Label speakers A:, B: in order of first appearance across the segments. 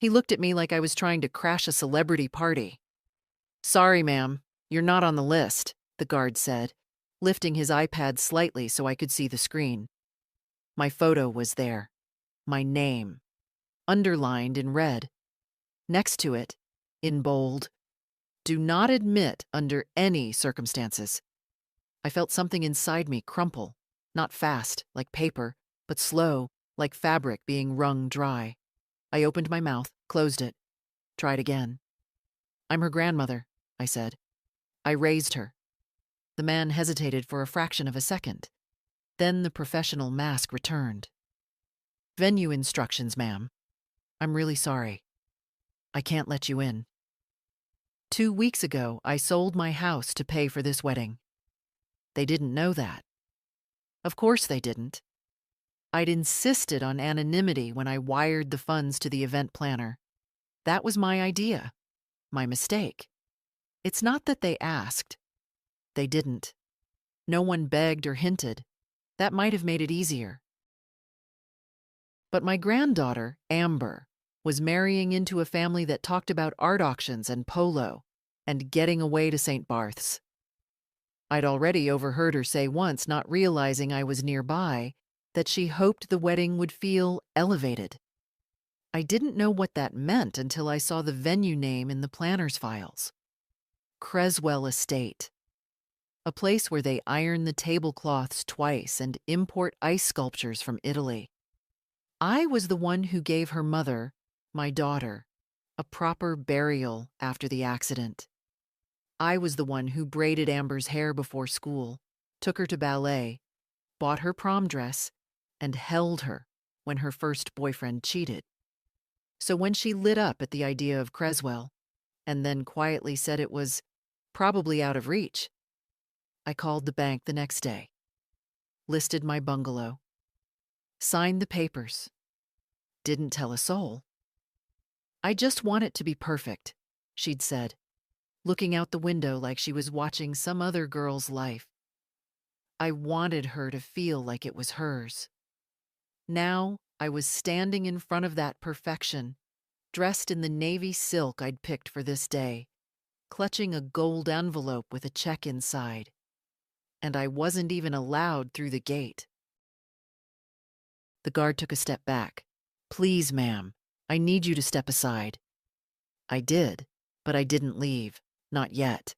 A: He looked at me like I was trying to crash a celebrity party. "Sorry, ma'am, you're not on the list," the guard said, lifting his iPad slightly so I could see the screen. My photo was there. My name, underlined in red. Next to it, in bold, "Do not admit under any circumstances." I felt something inside me crumple, not fast, like paper, but slow, like fabric being wrung dry. I opened my mouth, closed it, tried again. "I'm her grandmother," I said. "I raised her." The man hesitated for a fraction of a second. Then the professional mask returned. "Venue instructions, ma'am. I'm really sorry. I can't let you in. 2 weeks ago, I sold my house to pay for this wedding." They didn't know that. Of course they didn't. I'd insisted on anonymity when I wired the funds to the event planner. That was my idea, my mistake. It's not that they asked. They didn't. No one begged or hinted. That might have made it easier. But my granddaughter, Amber, was marrying into a family that talked about art auctions and polo and getting away to St. Barth's. I'd already overheard her say once, not realizing I was nearby, that she hoped the wedding would feel elevated. I didn't know what that meant until I saw the venue name in the planner's files. Creswell Estate. A place where they iron the tablecloths twice and import ice sculptures from Italy. I was the one who gave her mother, my daughter, a proper burial after the accident. I was the one who braided Amber's hair before school, took her to ballet, bought her prom dress, and held her when her first boyfriend cheated. So when she lit up at the idea of Creswell, and then quietly said it was probably out of reach, I called the bank the next day, listed my bungalow, signed the papers, didn't tell a soul. "I just want it to be perfect," she'd said, looking out the window like she was watching some other girl's life. I wanted her to feel like it was hers. Now I was standing in front of that perfection, dressed in the navy silk I'd picked for this day, clutching a gold envelope with a check inside. And I wasn't even allowed through the gate. The guard took a step back. "Please, ma'am, I need you to step aside." I did, but I didn't leave. Not yet.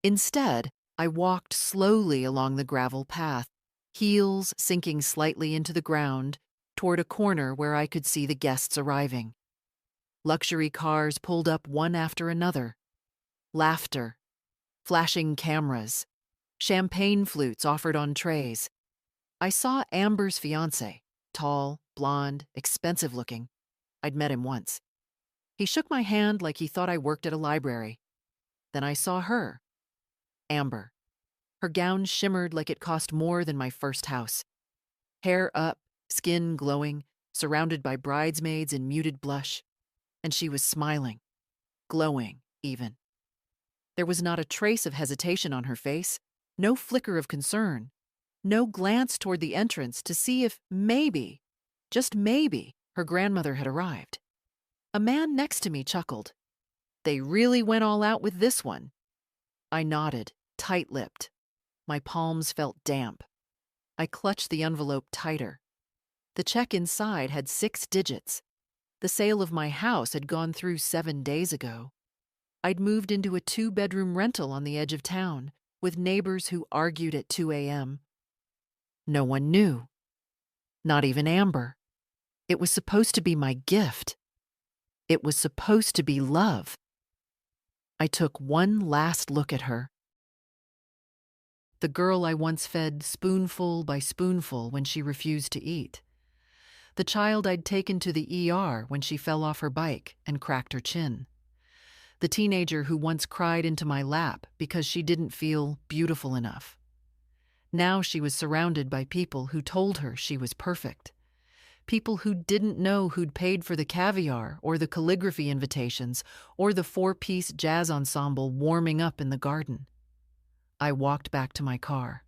A: Instead, I walked slowly along the gravel path, heels sinking slightly into the ground, toward a corner where I could see the guests arriving. Luxury cars pulled up one after another. Laughter, flashing cameras, champagne flutes offered on trays. I saw Amber's fiancé, tall, blonde, expensive looking. I'd met him once. He shook my hand like he thought I worked at a library. Then I saw her, Amber. Her gown shimmered like it cost more than my first house. Hair up, skin glowing, surrounded by bridesmaids in muted blush. And she was smiling, glowing even. There was not a trace of hesitation on her face, no flicker of concern, no glance toward the entrance to see if maybe, just maybe, her grandmother had arrived. A man next to me chuckled. "They really went all out with this one." I nodded, tight-lipped. My palms felt damp. I clutched the envelope tighter. The check inside had 6 digits. The sale of my house had gone through 7 days ago. I'd moved into a 2-bedroom rental on the edge of town, with neighbors who argued at 2 a.m. No one knew. Not even Amber. It was supposed to be my gift. It was supposed to be love. I took one last look at her. The girl I once fed spoonful by spoonful when she refused to eat. The child I'd taken to the ER when she fell off her bike and cracked her chin. The teenager who once cried into my lap because she didn't feel beautiful enough. Now she was surrounded by people who told her she was perfect. People who didn't know who'd paid for the caviar or the calligraphy invitations or the 4-piece jazz ensemble warming up in the garden. I walked back to my car.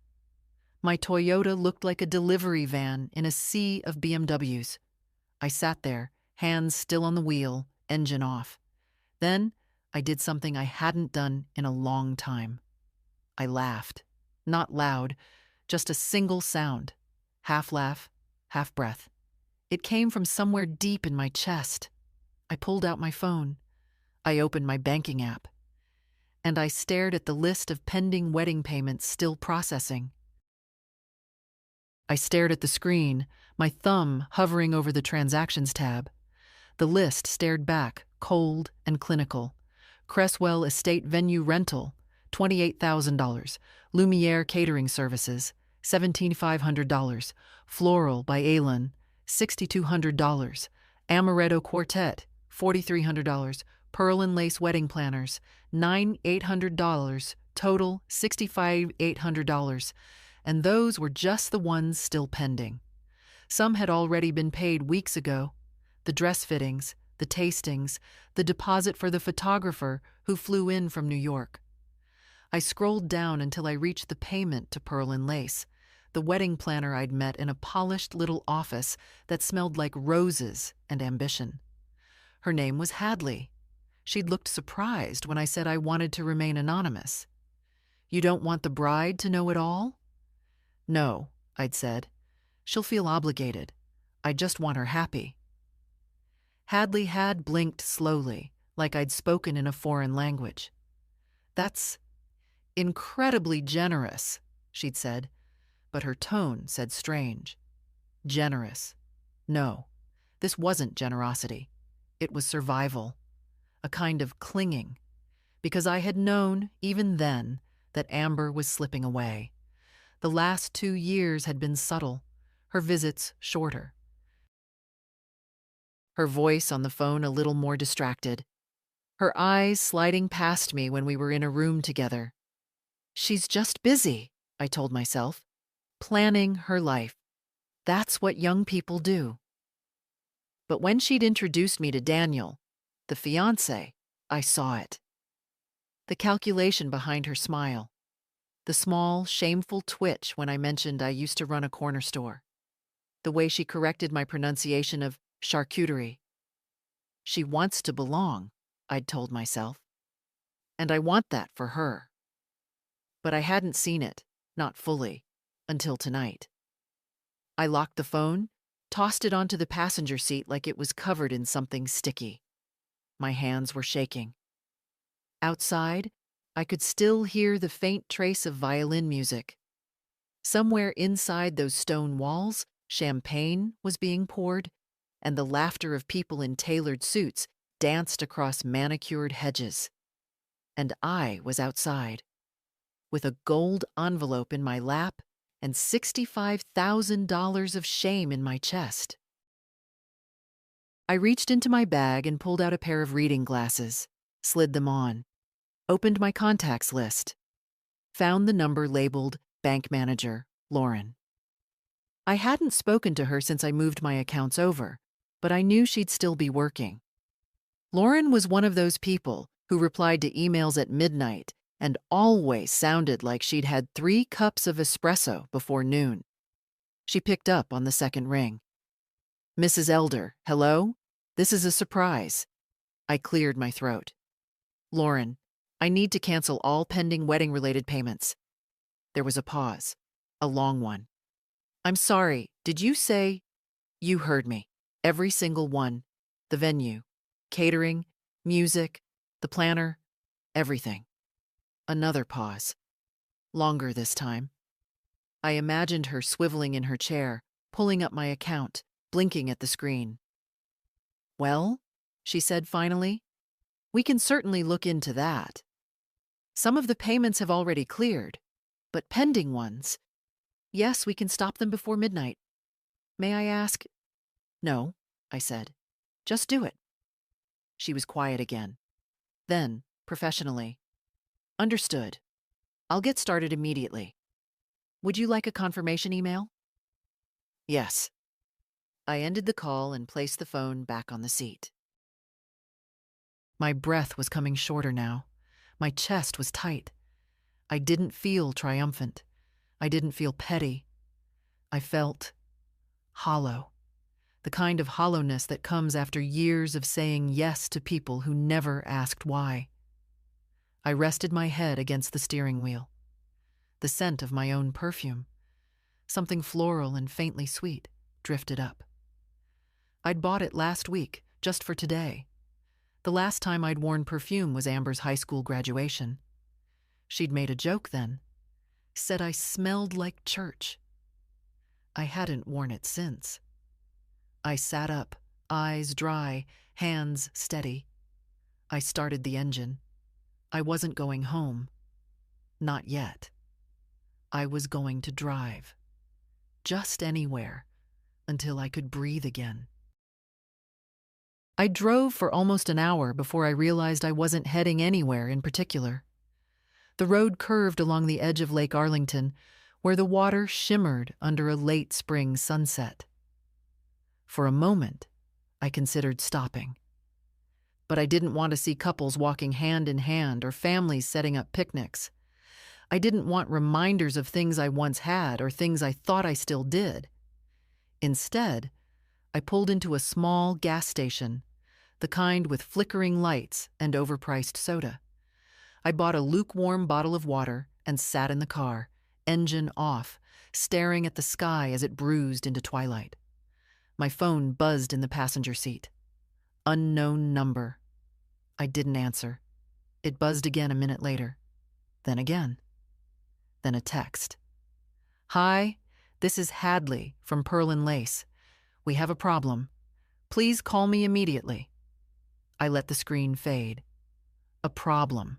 A: My Toyota looked like a delivery van in a sea of BMWs. I sat there, hands still on the wheel, engine off. Then I did something I hadn't done in a long time. I laughed. Not loud, just a single sound. Half laugh, half breath. It came from somewhere deep in my chest. I pulled out my phone. I opened my banking app. And I stared at the list of pending wedding payments still processing. I stared at the screen, my thumb hovering over the Transactions tab. The list stared back, cold and clinical. Cresswell Estate Venue Rental, $28,000. Lumiere Catering Services, $1,700. Floral by Alan, $6,200. Amaretto Quartet, $4,300. Pearl and Lace Wedding Planners, $9,800. Total, $65,800. And those were just the ones still pending. Some had already been paid weeks ago. The dress fittings, the tastings, the deposit for the photographer who flew in from New York. I scrolled down until I reached the payment to Pearl and Lace, the wedding planner I'd met in a polished little office that smelled like roses and ambition. Her name was Hadley. She'd looked surprised when I said I wanted to remain anonymous. "You don't want the bride to know it all?" "No," I'd said. "She'll feel obligated. I just want her happy." Hadley had blinked slowly, like I'd spoken in a foreign language. "That's incredibly generous," she'd said, but her tone said strange. Generous. No, this wasn't generosity. It was survival, a kind of clinging, because I had known, even then, that Amber was slipping away. The last 2 years had been subtle, her visits shorter. Her voice on the phone a little more distracted. Her eyes sliding past me when we were in a room together. "She's just busy," I told myself. "Planning her life. That's what young people do." But when she'd introduced me to Daniel, the fiancé, I saw it. The calculation behind her smile. The small, shameful twitch when I mentioned I used to run a corner store. The way she corrected my pronunciation of charcuterie. She wants to belong, I'd told myself. And I want that for her. But I hadn't seen it, not fully, until tonight. I locked the phone, tossed it onto the passenger seat like it was covered in something sticky. My hands were shaking. Outside, I could still hear the faint trace of violin music. Somewhere inside those stone walls, champagne was being poured, and the laughter of people in tailored suits danced across manicured hedges. And I was outside, with a gold envelope in my lap and $65,000 of shame in my chest. I reached into my bag and pulled out a pair of reading glasses, slid them on, opened my contacts list, found the number labeled Bank Manager Lauren. I hadn't spoken to her since I moved my accounts over, but I knew she'd still be working. Lauren was one of those people who replied to emails at midnight and always sounded like she'd had 3 cups of espresso before noon. She picked up on the second ring. "Mrs. Elder, hello? This is a surprise." I cleared my throat. "Lauren, I need to cancel all pending wedding-related payments." There was a pause, a long one. "I'm sorry, did you say—" "You heard me. Every single one. The venue, catering, music, the planner, everything." Another pause. Longer this time. I imagined her swiveling in her chair, pulling up my account, blinking at the screen. "Well," she said finally, "we can certainly look into that. Some of the payments have already cleared, but pending ones, yes, we can stop them before midnight. May I ask—" "No," I said. "Just do it." She was quiet again. Then, professionally, "Understood. I'll get started immediately. Would you like a confirmation email?" "Yes." I ended the call and placed the phone back on the seat. My breath was coming shorter now. My chest was tight. I didn't feel triumphant. I didn't feel petty. I felt hollow. the kind of hollowness that comes after years of saying yes to people who never asked why. I rested my head against the steering wheel. The scent of my own perfume, something floral and faintly sweet, drifted up. I'd bought it last week, just for today. The last time I'd worn perfume was Amber's high school graduation. She'd made a joke then, said I smelled like church. I hadn't worn it since. I sat up, eyes dry, hands steady. I started the engine. I wasn't going home. Not yet. I was going to drive. Just anywhere, until I could breathe again. I drove for almost an hour before I realized I wasn't heading anywhere in particular. The road curved along the edge of Lake Arlington, where the water shimmered under a late spring sunset. For a moment, I considered stopping. But I didn't want to see couples walking hand in hand or families setting up picnics. I didn't want reminders of things I once had or things I thought I still did. Instead, I pulled into a small gas station, the kind with flickering lights and overpriced soda. I bought a lukewarm bottle of water and sat in the car, engine off, staring at the sky as it bruised into twilight. My phone buzzed in the passenger seat. Unknown number. I didn't answer. It buzzed again a minute later. Then again. Then a text. "Hi, this is Hadley from Pearl and Lace. We have a problem. Please call me immediately." I let the screen fade. A problem.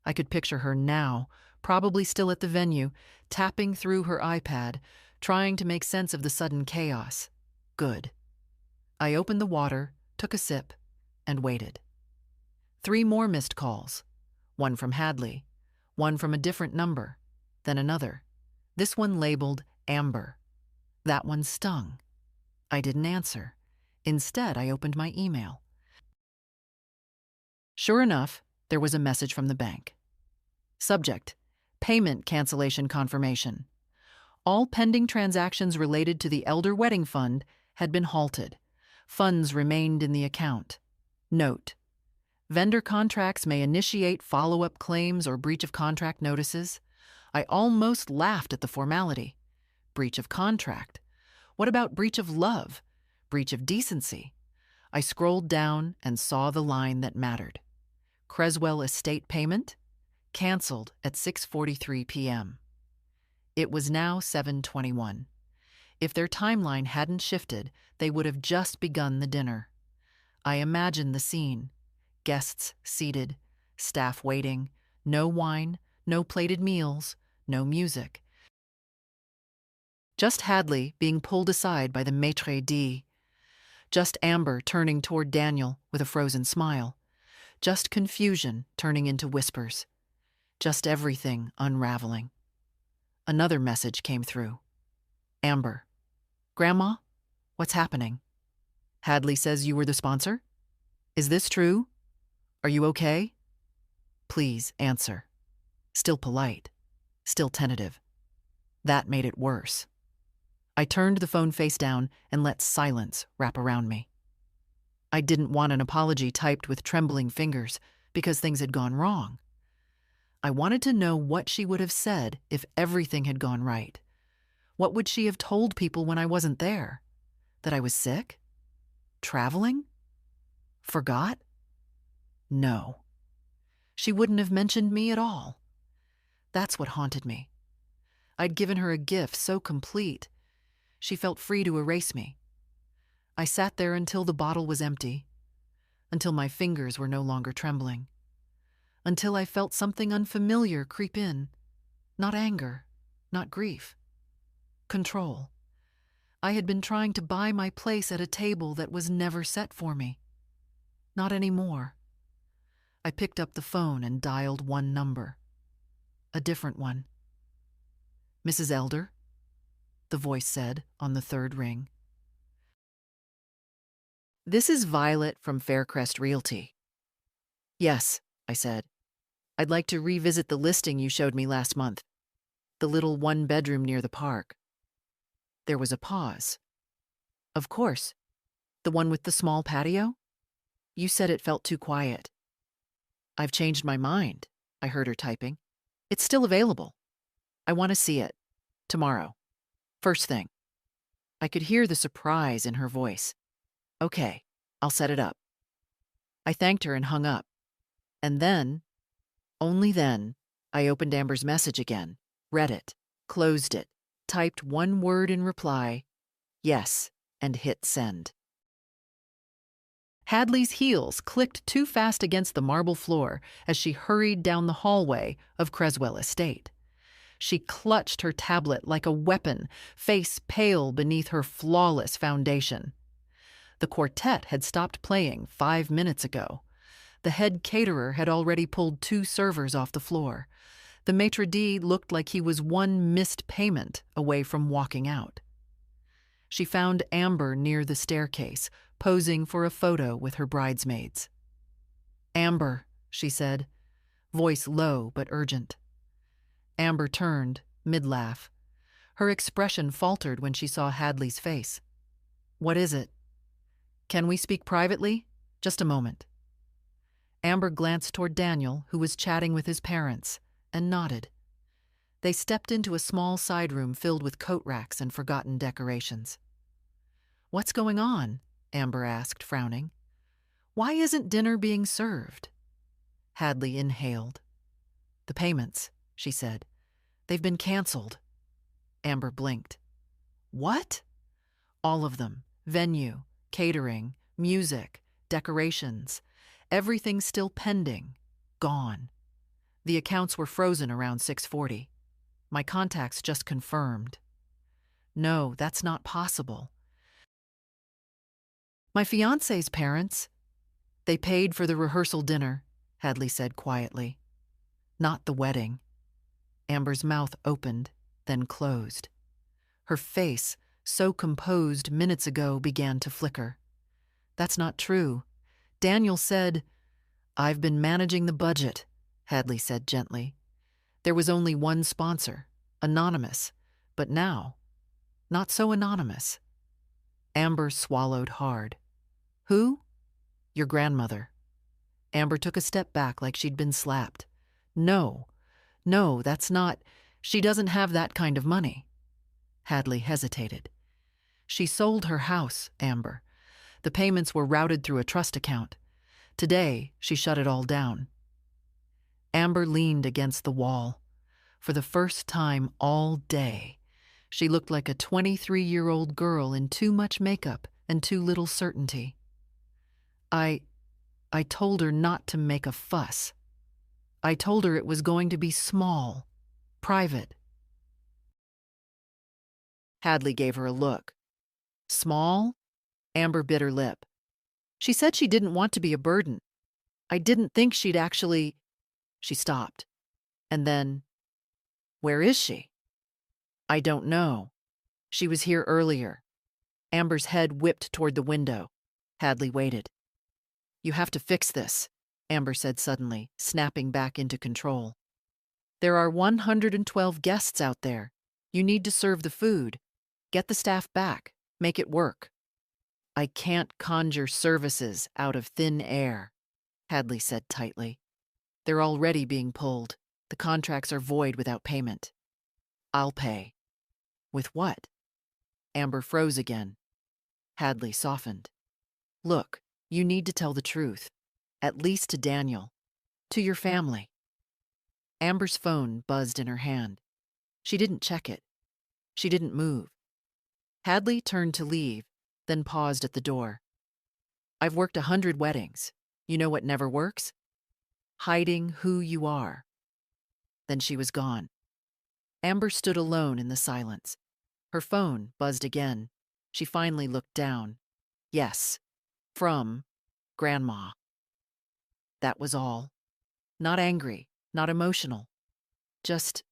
A: I could picture her now, probably still at the venue, tapping through her iPad, trying to make sense of the sudden chaos. Good. I opened the water, took a sip, and waited. 3 more missed calls. One from Hadley, one from a different number, then another. This one labeled Amber. That one stung. I didn't answer. Instead, I opened my email. Sure enough, there was a message from the bank. Subject: Payment cancellation confirmation. All pending transactions related to the Elder Wedding Fund had been halted. Funds remained in the account. Note: vendor contracts may initiate follow-up claims or breach of contract notices. I almost laughed at the formality. Breach of contract. What about breach of love? Breach of decency? I scrolled down and saw the line that mattered. Creswell Estate payment? Canceled at 6:43 p.m. It was now 7:21. If their timeline hadn't shifted, they would have just begun the dinner. I imagined the scene. Guests seated, staff waiting, no wine, no plated meals, no music. Just Hadley being pulled aside by the maitre d'. Just Amber turning toward Daniel with a frozen smile. Just confusion turning into whispers. Just everything unraveling. Another message came through. Amber: Grandma, what's happening? Hadley says you were the sponsor? Is this true? Are you okay? Please answer. Still polite. Still tentative. That made it worse. I turned the phone face down and let silence wrap around me. I didn't want an apology typed with trembling fingers because things had gone wrong. I wanted to know what she would have said if everything had gone right. What would she have told people when I wasn't there? That I was sick? Traveling? Forgot? No. She wouldn't have mentioned me at all. That's what haunted me. I'd given her a gift so complete. She felt free to erase me. I sat there until the bottle was empty, until my fingers were no longer trembling, until I felt something unfamiliar creep in. Not anger, not grief. Control. I had been trying to buy my place at a table that was never set for me. Not anymore. I picked up the phone and dialed one number. A different one. "Mrs. Elder?" the voice said on the third ring. "This is Violet from Faircrest Realty." "Yes," I said. "I'd like to revisit the listing you showed me last month. The little one-bedroom near the park." There was a pause. "Of course. The one with the small patio? You said it felt too quiet. I've changed my mind, I heard her typing. It's still available. I want to see it. Tomorrow. First thing. I could hear the surprise in her voice. Okay, I'll set it up. I thanked her and hung up. And then, only then, I opened Amber's message again, read it, closed it, typed one word in reply, yes, and hit send. Hadley's heels clicked too fast against the marble floor as she hurried down the hallway of Creswell Estate. She clutched her tablet like a weapon, face pale beneath her flawless foundation. The quartet had stopped playing 5 minutes ago. The head caterer had already pulled 2 servers off the floor. The maitre d' looked like he was one missed payment away from walking out. She found Amber near the staircase, posing for a photo with her bridesmaids. "Amber," she said, voice low but urgent. Amber turned, mid-laugh. Her expression faltered when she saw Hadley's face. "What is it? Can we speak privately? Just a moment." Amber glanced toward Daniel, who was chatting with his parents, and nodded. They stepped into a small side room filled with coat racks and forgotten decorations. "What's going on?" Amber asked, frowning. "Why isn't dinner being served?" Hadley inhaled. "The payments," she said. "They've been canceled." Amber blinked. "What?" "All of them. Venue, catering, music, decorations. Everything's still pending. Gone. The accounts were frozen around 6:40. My contacts just confirmed." "No, that's not possible." "My fiancé's parents. They paid for the rehearsal dinner," Hadley said quietly. "Not the wedding." Amber's mouth opened, then closed. Her face, so composed minutes ago, began to flicker. "That's not true. Daniel said—" "I've been managing the budget," Hadley said gently. "There was only one sponsor, anonymous, but now, not so anonymous." Amber swallowed hard. "Who?" "Your grandmother." Amber took a step back like she'd been slapped. No, that's not. She doesn't have that kind of money." Hadley hesitated. "She sold her house, Amber. The payments were routed through a trust account. Today, she shut it all down." Amber leaned against the wall. For the first time all day, she looked like a 23-year-old girl in too much makeup and too little certainty. I told her not to make a fuss. I told her it was going to be small, private." Hadley gave her a look. "Small?" Amber bit her lip. "She said she didn't want to be a burden. I didn't think she'd actually—" She stopped. And then, "Where is she?" "I don't know. She was here earlier." Amber's head whipped toward the window. Hadley waited. "You have to fix this," Amber said suddenly, snapping back into control. "There are 112 guests out there. You need to serve the food. Get the staff back. Make it work." "I can't conjure services out of thin air," Hadley said tightly. "They're already being pulled. The contracts are void without payment." "I'll pay." "With what?" Amber froze again. Hadley softened. "Look, you need to tell the truth. At least to Daniel. To your family." Amber's phone buzzed in her hand. She didn't check it. She didn't move. Hadley turned to leave, then paused at the door. "I've worked 100 weddings. You know what never works? Hiding who you are." Then she was gone. Amber stood alone in the silence. Her phone buzzed again. She finally looked down. Yes, from Grandma. That was all. Not angry, not emotional. Just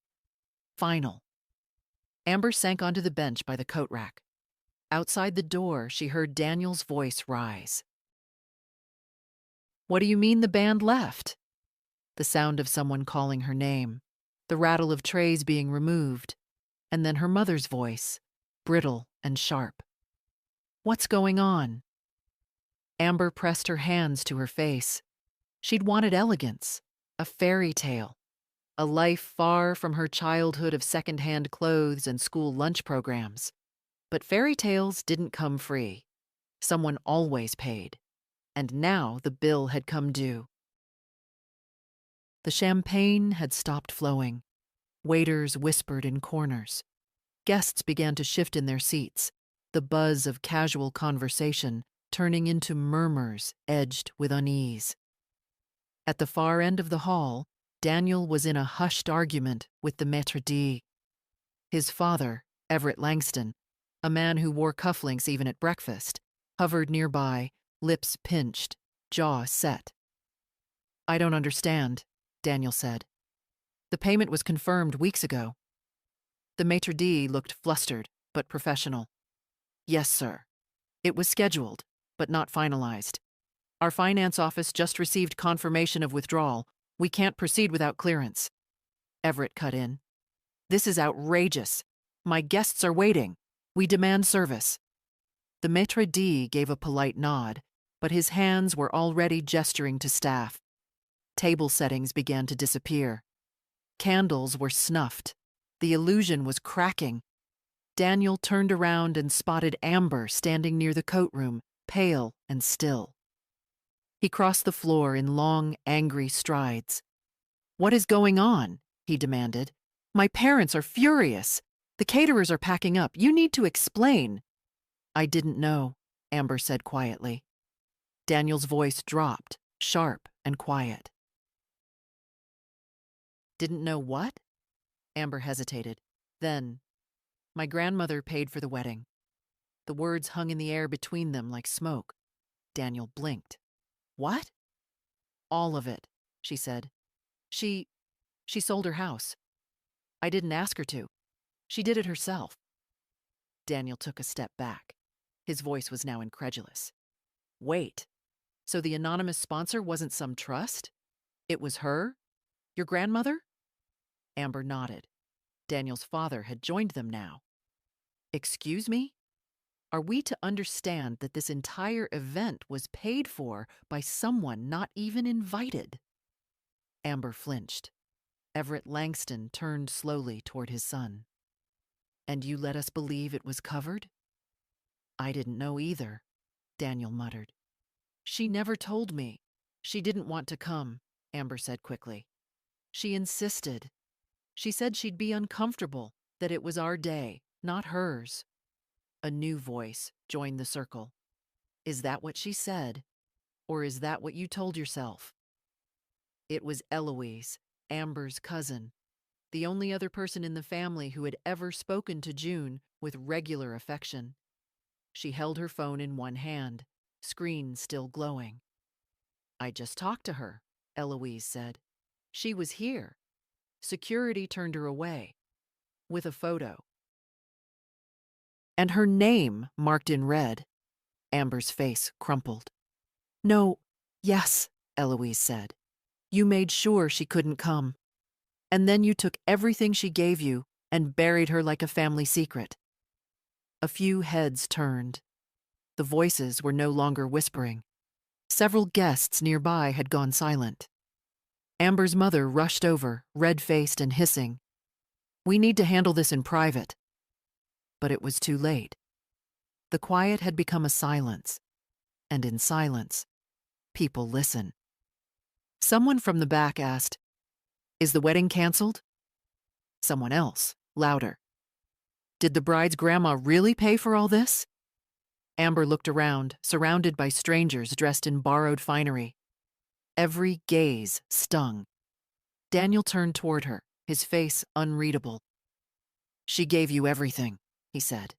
A: final. Amber sank onto the bench by the coat rack. Outside the door, she heard Daniel's voice rise. "What do you mean the band left?" The sound of someone calling her name, the rattle of trays being removed, and then her mother's voice, brittle and sharp. "What's going on?" Amber pressed her hands to her face. She'd wanted elegance, a fairy tale, a life far from her childhood of second-hand clothes and school lunch programs. But fairy tales didn't come free. Someone always paid. And now the bill had come due. The champagne had stopped flowing. Waiters whispered in corners. Guests began to shift in their seats, the buzz of casual conversation turning into murmurs edged with unease. At the far end of the hall, Daniel was in a hushed argument with the maître d'. His father, Everett Langston, a man who wore cufflinks even at breakfast, hovered nearby, lips pinched, jaw set. "I don't understand," Daniel said. "The payment was confirmed weeks ago." The maître d' looked flustered, but professional. "Yes, sir. It was scheduled, but not finalized. Our finance office just received confirmation of withdrawal. We can't proceed without clearance." Everett cut in. "This is outrageous. My guests are waiting. We demand service." The maître d' gave a polite nod, but his hands were already gesturing to staff. Table settings began to disappear. Candles were snuffed. The illusion was cracking. Daniel turned around and spotted Amber standing near the coat room, pale and still. He crossed the floor in long, angry strides. "What is going on?" he demanded. "My parents are furious. The caterers are packing up. You need to explain." "I didn't know," Amber said quietly. Daniel's voice dropped, sharp and quiet. "Didn't know what?" Amber hesitated. Then, "My grandmother paid for the wedding." The words hung in the air between them like smoke. Daniel blinked. "What?" "All of it," she said. She sold her house. I didn't ask her to. She did it herself." Daniel took a step back. His voice was now incredulous. "Wait, so the anonymous sponsor wasn't some trust? It was her? Your grandmother?" Amber nodded. Daniel's father had joined them now. "Excuse me? Are we to understand that this entire event was paid for by someone not even invited?" Amber flinched. Everett Langston turned slowly toward his son. "And you let us believe it was covered?" "I didn't know either," Daniel muttered. "She never told me. She didn't want to come," Amber said quickly. "She insisted. She said she'd be uncomfortable, that it was our day, not hers." A new voice joined the circle. "Is that what she said? Or is that what you told yourself?" It was Eloise, Amber's cousin, the only other person in the family who had ever spoken to June with regular affection. She held her phone in one hand, screen still glowing. "I just talked to her," Eloise said. "She was here." Security turned her away, with a photo. "And her name marked in red." Amber's face crumpled. "No, yes," Eloise said. "You made sure she couldn't come. And then you took everything she gave you and buried her like a family secret." A few heads turned. The voices were no longer whispering. Several guests nearby had gone silent. Amber's mother rushed over, red-faced and hissing. "We need to handle this in private." But it was too late. The quiet had become a silence, and in silence, people listen. Someone from the back asked, "Is the wedding canceled?" Someone else, louder, "Did the bride's grandma really pay for all this?" Amber looked around, surrounded by strangers dressed in borrowed finery. Every gaze stung. Daniel turned toward her, his face unreadable. "She gave you everything," he said,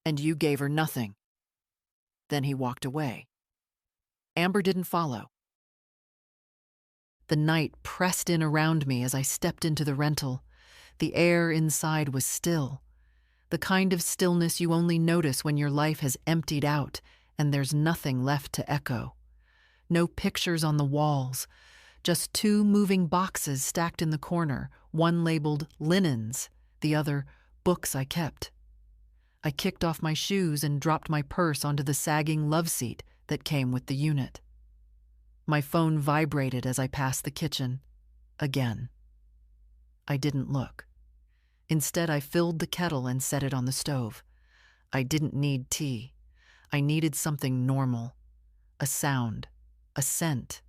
A: "and you gave her nothing." Then he walked away. Amber didn't follow. The night pressed in around me as I stepped into the rental. The air inside was still, the kind of stillness you only notice when your life has emptied out and there's nothing left to echo. No pictures on the walls, just two moving boxes stacked in the corner, one labeled linens, the other books I kept. I kicked off my shoes and dropped my purse onto the sagging love seat, that came with the unit. My phone vibrated as I passed the kitchen. Again. I didn't look. Instead, I filled the kettle and set it on the stove. I didn't need tea. I needed something normal. A sound, a scent,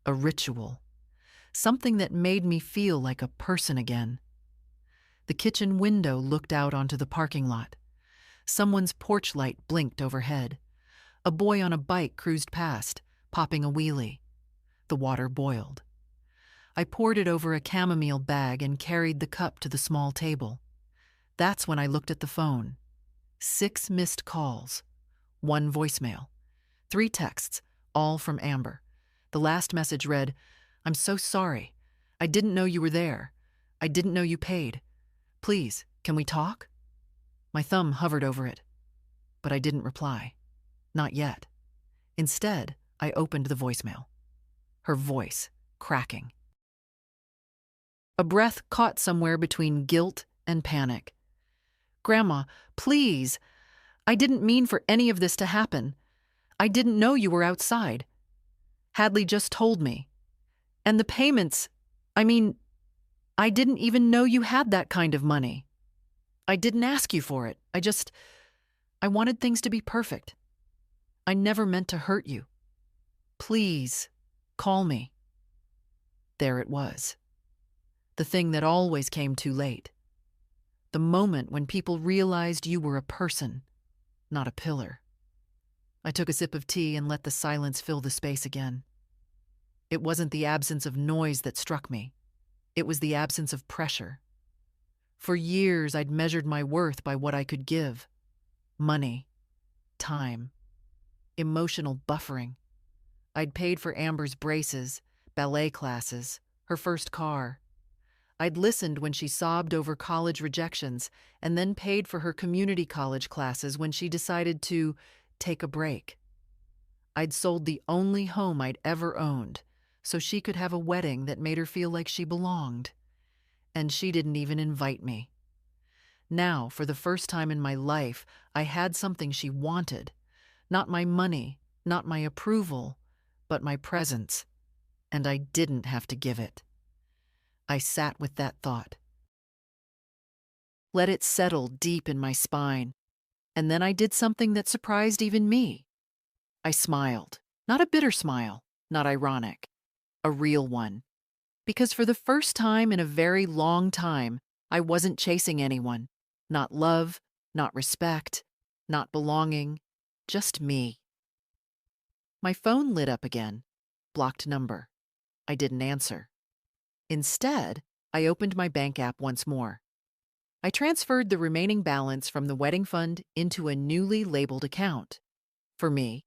A: a ritual. Something that made me feel like a person again. The kitchen window looked out onto the parking lot. Someone's porch light blinked overhead. A boy on a bike cruised past, popping a wheelie. The water boiled. I poured it over a chamomile bag and carried the cup to the small table. That's when I looked at the phone. 6 missed calls, 1 voicemail, 3 texts, all from Amber. The last message read, "I'm so sorry. I didn't know you were there. I didn't know you paid. Please, can we talk?" My thumb hovered over it, but I didn't reply. Not yet. Instead, I opened the voicemail. Her voice, cracking. A breath caught somewhere between guilt and panic. "Grandma, please. I didn't mean for any of this to happen. I didn't know you were outside. Hadley just told me. And the payments, I didn't even know you had that kind of money. I didn't ask you for it. I wanted things to be perfect. I never meant to hurt you. Please, call me." There it was. The thing that always came too late. The moment when people realized you were a person, not a pillar. I took a sip of tea and let the silence fill the space again. It wasn't the absence of noise that struck me. It was the absence of pressure. For years, I'd measured my worth by what I could give. Money, time, emotional buffering. I'd paid for Amber's braces, ballet classes, her first car. I'd listened when she sobbed over college rejections and then paid for her community college classes when she decided to take a break. I'd sold the only home I'd ever owned so she could have a wedding that made her feel like she belonged. And she didn't even invite me. Now, for the first time in my life, I had something she wanted. Not my money, not my approval, but my presence. And I didn't have to give it. I sat with that thought. Let it settle deep in my spine. And then I did something that surprised even me. I smiled. Not a bitter smile, not ironic. A real one. Because for the first time in a very long time, I wasn't chasing anyone. Not love, not respect, not belonging, just me. My phone lit up again. Blocked number. I didn't answer. Instead, I opened my bank app once more. I transferred the remaining balance from the wedding fund into a newly labeled account. For me.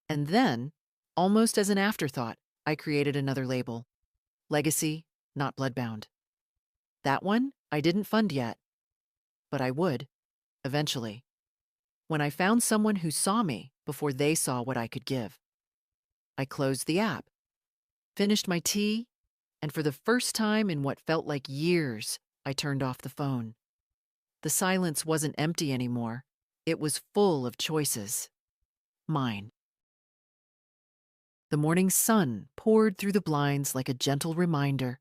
A: And then, almost as an afterthought, I created another label. Legacy, not bloodbound. That one I didn't fund yet. But I would, eventually. When I found someone who saw me before they saw what I could give. I closed the app, finished my tea, and for the first time in what felt like years, I turned off the phone. The silence wasn't empty anymore. It was full of choices. Mine. The morning sun poured through the blinds like a gentle reminder.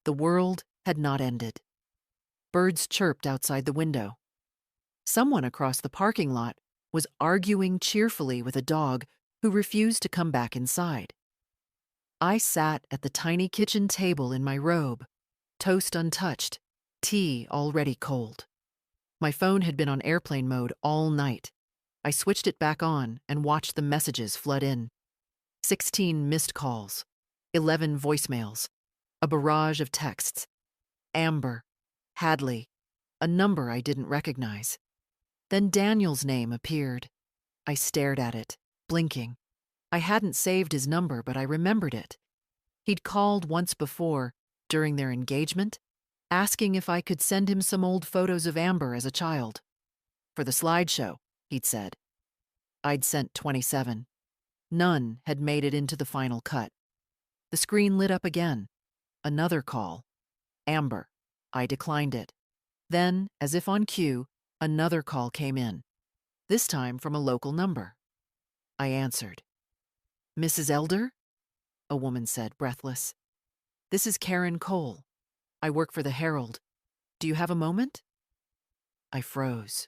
A: The world had not ended. Birds chirped outside the window. Someone across the parking lot was arguing cheerfully with a dog who refused to come back inside. I sat at the tiny kitchen table in my robe, toast untouched, tea already cold. My phone had been on airplane mode all night. I switched it back on and watched the messages flood in. 16 missed calls, 11 voicemails, a barrage of texts. Amber, Hadley, a number I didn't recognize. Then Daniel's name appeared. I stared at it, blinking. I hadn't saved his number, but I remembered it. He'd called once before, during their engagement, asking if I could send him some old photos of Amber as a child. For the slideshow, he'd said. I'd sent 27. None had made it into the final cut. The screen lit up again. Another call. Amber. I declined it. Then, as if on cue, another call came in. This time from a local number. I answered. "Mrs. Elder?" a woman said, breathless. "This is Karen Cole. I work for the Herald. Do you have a moment?" I froze.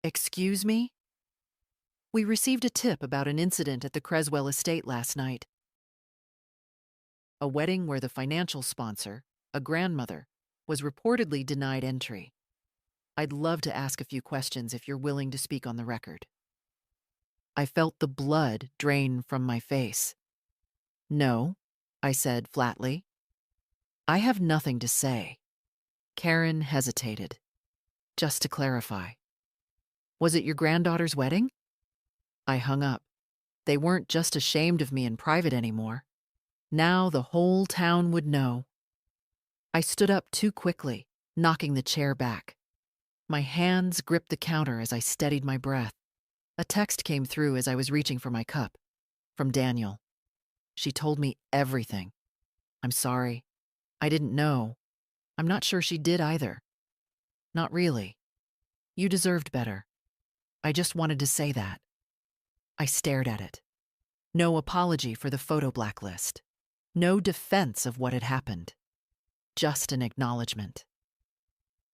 A: "Excuse me?" "We received a tip about an incident at the Creswell estate last night. A wedding where the financial sponsor, a grandmother, was reportedly denied entry. I'd love to ask a few questions if you're willing to speak on the record." I felt the blood drain from my face. "No," I said flatly. "I have nothing to say." Karen hesitated. "Just to clarify, was it your granddaughter's wedding?" I hung up. They weren't just ashamed of me in private anymore. Now the whole town would know. I stood up too quickly, knocking the chair back. My hands gripped the counter as I steadied my breath. A text came through as I was reaching for my cup. From Daniel. She told me everything. "I'm sorry. I didn't know. I'm not sure she did either. Not really. You deserved better. I just wanted to say that." I stared at it. No apology for the photo blacklist. No defense of what had happened. Just an acknowledgement.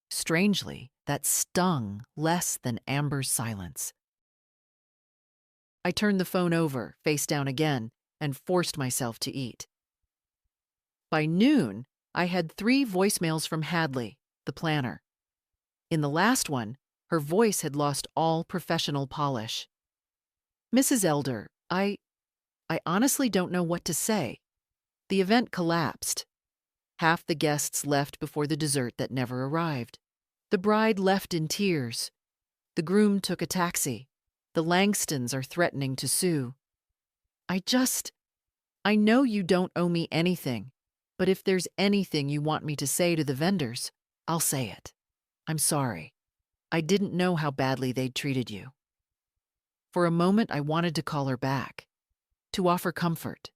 A: Strangely, that stung less than Amber's silence. I turned the phone over, face down again, and forced myself to eat. By noon, I had 3 voicemails from Hadley, the planner. In the last one, her voice had lost all professional polish. "Mrs. Elder, I honestly don't know what to say. The event collapsed. Half the guests left before the dessert that never arrived. The bride left in tears. The groom took a taxi. The Langstons are threatening to sue. I know you don't owe me anything, but if there's anything you want me to say to the vendors, I'll say it. I'm sorry. I didn't know how badly they'd treated you." For a moment, I wanted to call her back, to offer comfort,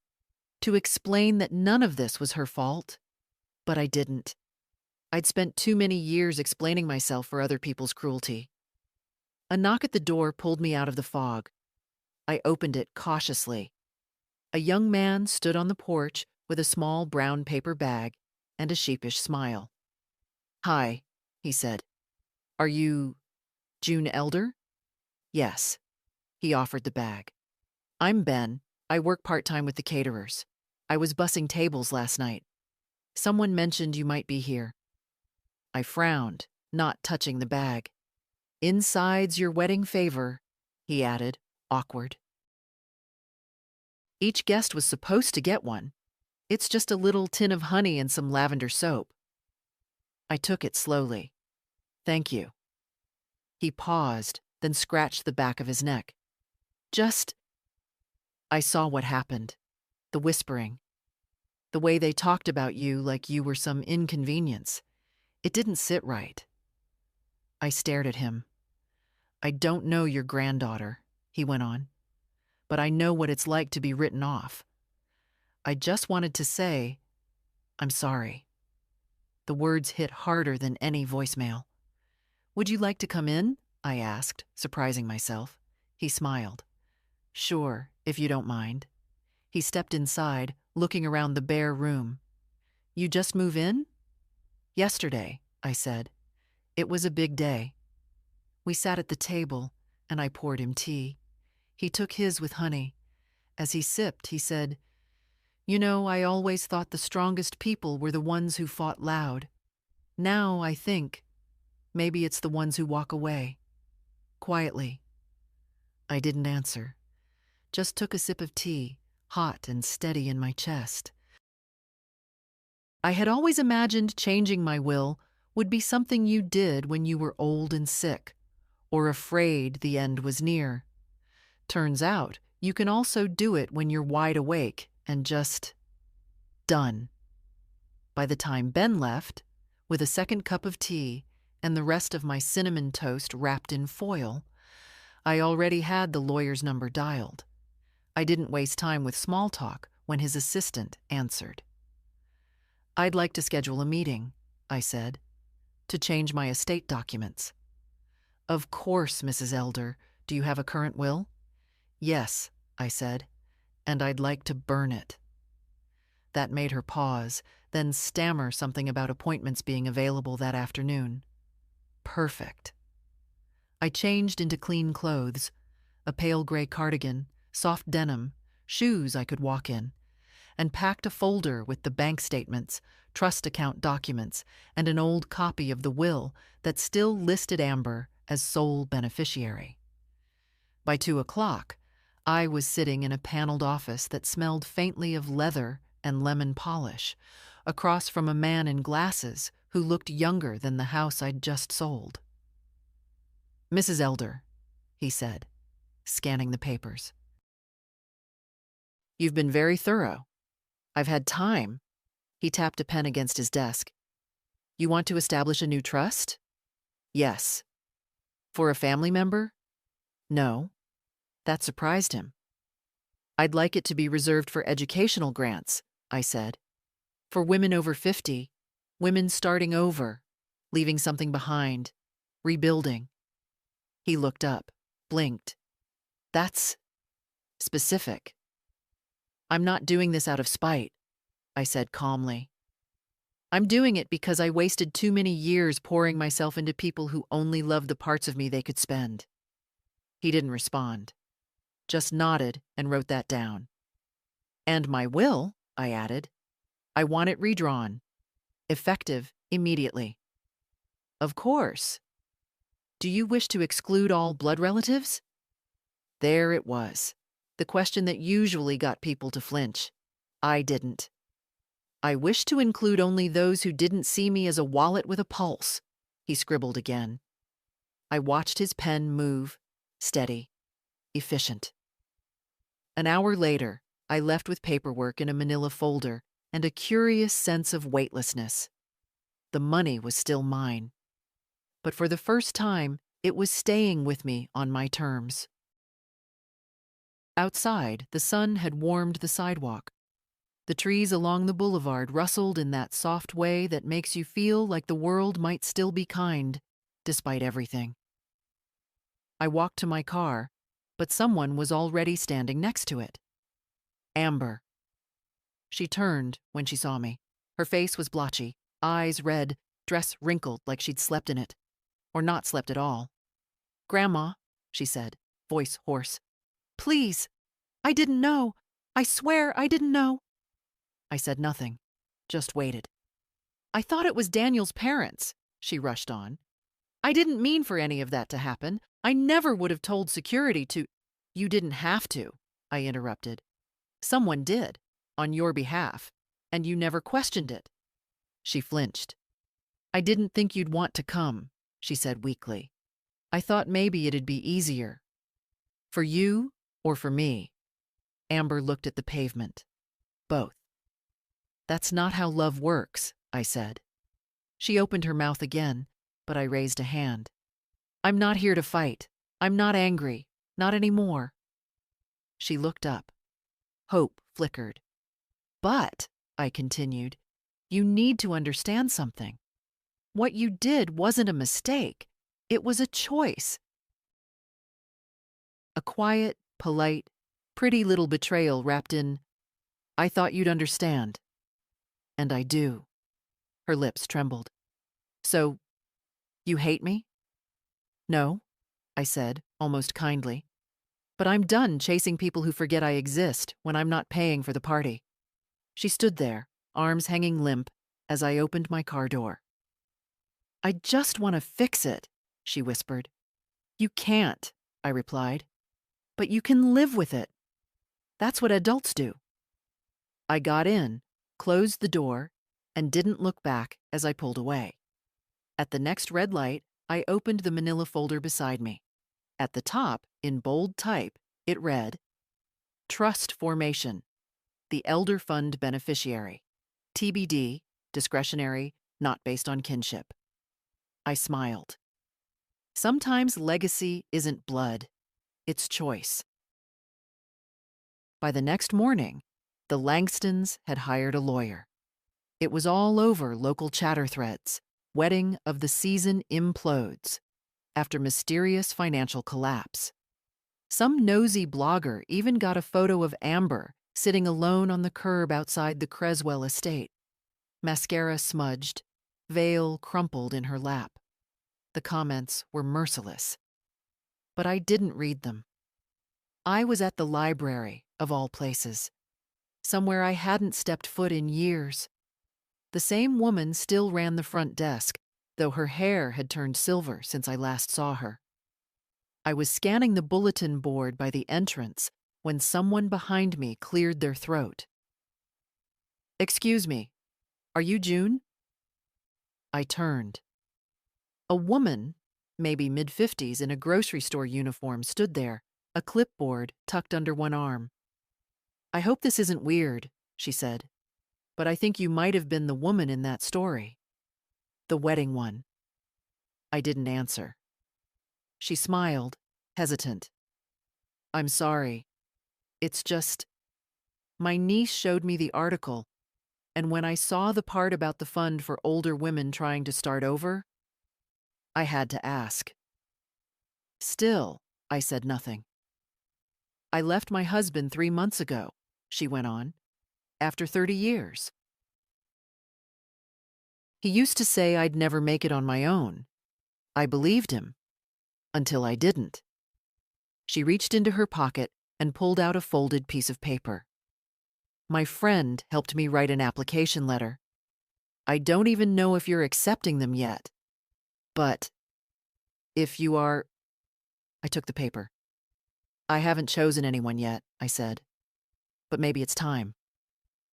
A: to explain that none of this was her fault, but I didn't. I'd spent too many years explaining myself for other people's cruelty. A knock at the door pulled me out of the fog. I opened it cautiously. A young man stood on the porch with a small brown paper bag and a sheepish smile. "Hi," he said. "Are you June Elder?" "Yes." He offered the bag. "I'm Ben. I work part-time with the caterers. I was bussing tables last night. Someone mentioned you might be here." I frowned, not touching the bag. "Inside's your wedding favor," he added, awkward. Each guest was supposed to get one. It's just a little tin of honey and some lavender soap. I took it slowly. "Thank you." He paused, then scratched the back of his neck. I saw what happened. The whispering. The way they talked about you like you were some inconvenience. It didn't sit right." I stared at him. "I don't know your granddaughter," he went on, "but I know what it's like to be written off. I just wanted to say, I'm sorry." The words hit harder than any voicemail. "Would you like to come in?" I asked, surprising myself. He smiled. "Sure, if you don't mind." He stepped inside, looking around the bare room. "You just move in?" "Yesterday," I said. "It was a big day." We sat at the table, and I poured him tea. He took his with honey. As he sipped, he said, "You know, I always thought the strongest people were the ones who fought loud. Now I think maybe it's the ones who walk away. Quietly." I didn't answer. Just took a sip of tea, hot and steady in my chest. I had always imagined changing my will would be something you did when you were old and sick, or afraid the end was near. Turns out, you can also do it when you're wide awake and just done. By the time Ben left, with a second cup of tea and the rest of my cinnamon toast wrapped in foil, I already had the lawyer's number dialed. I didn't waste time with small talk when his assistant answered. "I'd like to schedule a meeting," I said, "to change my estate documents." "Of course, Mrs. Elder. Do you have a current will?" Yes, I said, and I'd like to burn it. That made her pause, then stammer something about appointments being available that afternoon. Perfect. I changed into clean clothes, a pale gray cardigan, soft denim, shoes I could walk in, and packed a folder with the bank statements, trust account documents, and an old copy of the will that still listed Amber as sole beneficiary. By 2 o'clock, I was sitting in a paneled office that smelled faintly of leather and lemon polish, across from a man in glasses who looked younger than the house I'd just sold. "Mrs. Elder," he said, scanning the papers. "You've been very thorough. I've had time." He tapped a pen against his desk. "You want to establish a new trust?" "Yes." "For a family member?" "No." That surprised him. "I'd like it to be reserved for educational grants," I said. "For women over 50, women starting over, leaving something behind, rebuilding." He looked up, blinked. "That's specific." "I'm not doing this out of spite," I said calmly. "I'm doing it because I wasted too many years pouring myself into people who only loved the parts of me they could spend." He didn't respond, just nodded and wrote that down. "And my will," I added. "I want it redrawn, effective immediately." "Of course. Do you wish to exclude all blood relatives?" There it was, the question that usually got people to flinch. I didn't. "I wish to include only those who didn't see me as a wallet with a pulse," he scribbled again. I watched his pen move, steady, efficient. An hour later, I left with paperwork in a manila folder and a curious sense of weightlessness. The money was still mine. But for the first time, it was staying with me on my terms. Outside, the sun had warmed the sidewalk. The trees along the boulevard rustled in that soft way that makes you feel like the world might still be kind, despite everything. I walked to my car, but someone was already standing next to it. Amber. She turned when she saw me. Her face was blotchy, eyes red, dress wrinkled like she'd slept in it. Or not slept at all. "Grandma," she said, voice hoarse. "Please. I didn't know. I swear I didn't know." I said nothing, just waited. "I thought it was Daniel's parents," she rushed on. "I didn't mean for any of that to happen. I never would have told security to—" "You didn't have to," I interrupted. "Someone did, on your behalf, and you never questioned it." She flinched. "I didn't think you'd want to come," she said weakly. "I thought maybe it'd be easier. For you or for me?" Amber looked at the pavement. "Both." "That's not how love works," I said. She opened her mouth again, but I raised a hand. "I'm not here to fight. I'm not angry. Not anymore." She looked up. Hope flickered. "But," I continued, "you need to understand something. What you did wasn't a mistake. It was a choice. A quiet, polite, pretty little betrayal wrapped in, 'I thought you'd understand.' And I do." Her lips trembled. "So, you hate me?" "No," I said, almost kindly. "But I'm done chasing people who forget I exist when I'm not paying for the party." She stood there, arms hanging limp, as I opened my car door. "I just want to fix it," she whispered. "You can't," I replied. "But you can live with it. That's what adults do." I got in, closed the door, and didn't look back as I pulled away. At the next red light, I opened the manila folder beside me. At the top, in bold type, it read, "Trust Formation. The Elder Fund Beneficiary. TBD, discretionary, not based on kinship." I smiled. Sometimes legacy isn't blood, it's choice. By the next morning, the Langstons had hired a lawyer. It was all over local chatter threads. Wedding of the season implodes after mysterious financial collapse. Some nosy blogger even got a photo of Amber sitting alone on the curb outside the Creswell estate, mascara smudged, veil crumpled in her lap. The comments were merciless. But I didn't read them. I was at the library, of all places, somewhere I hadn't stepped foot in years. The same woman still ran the front desk, though her hair had turned silver since I last saw her. I was scanning the bulletin board by the entrance when someone behind me cleared their throat. "Excuse me, are you June?" I turned. A woman, maybe mid-50s in a grocery store uniform, stood there, a clipboard tucked under one arm. "I hope this isn't weird," she said, "but I think you might have been the woman in that story. The wedding one." I didn't answer. She smiled, hesitant. "I'm sorry. It's just..." My niece showed me the article, and when I saw the part about the fund for older women trying to start over, I had to ask. Still, I said nothing. "I left my husband 3 months ago," she went on, "after 30 years. He used to say I'd never make it on my own. I believed him, until I didn't." She reached into her pocket and pulled out a folded piece of paper. "My friend helped me write an application letter. I don't even know if you're accepting them yet. But if you are..." I took the paper. "I haven't chosen anyone yet," I said. "But maybe it's time."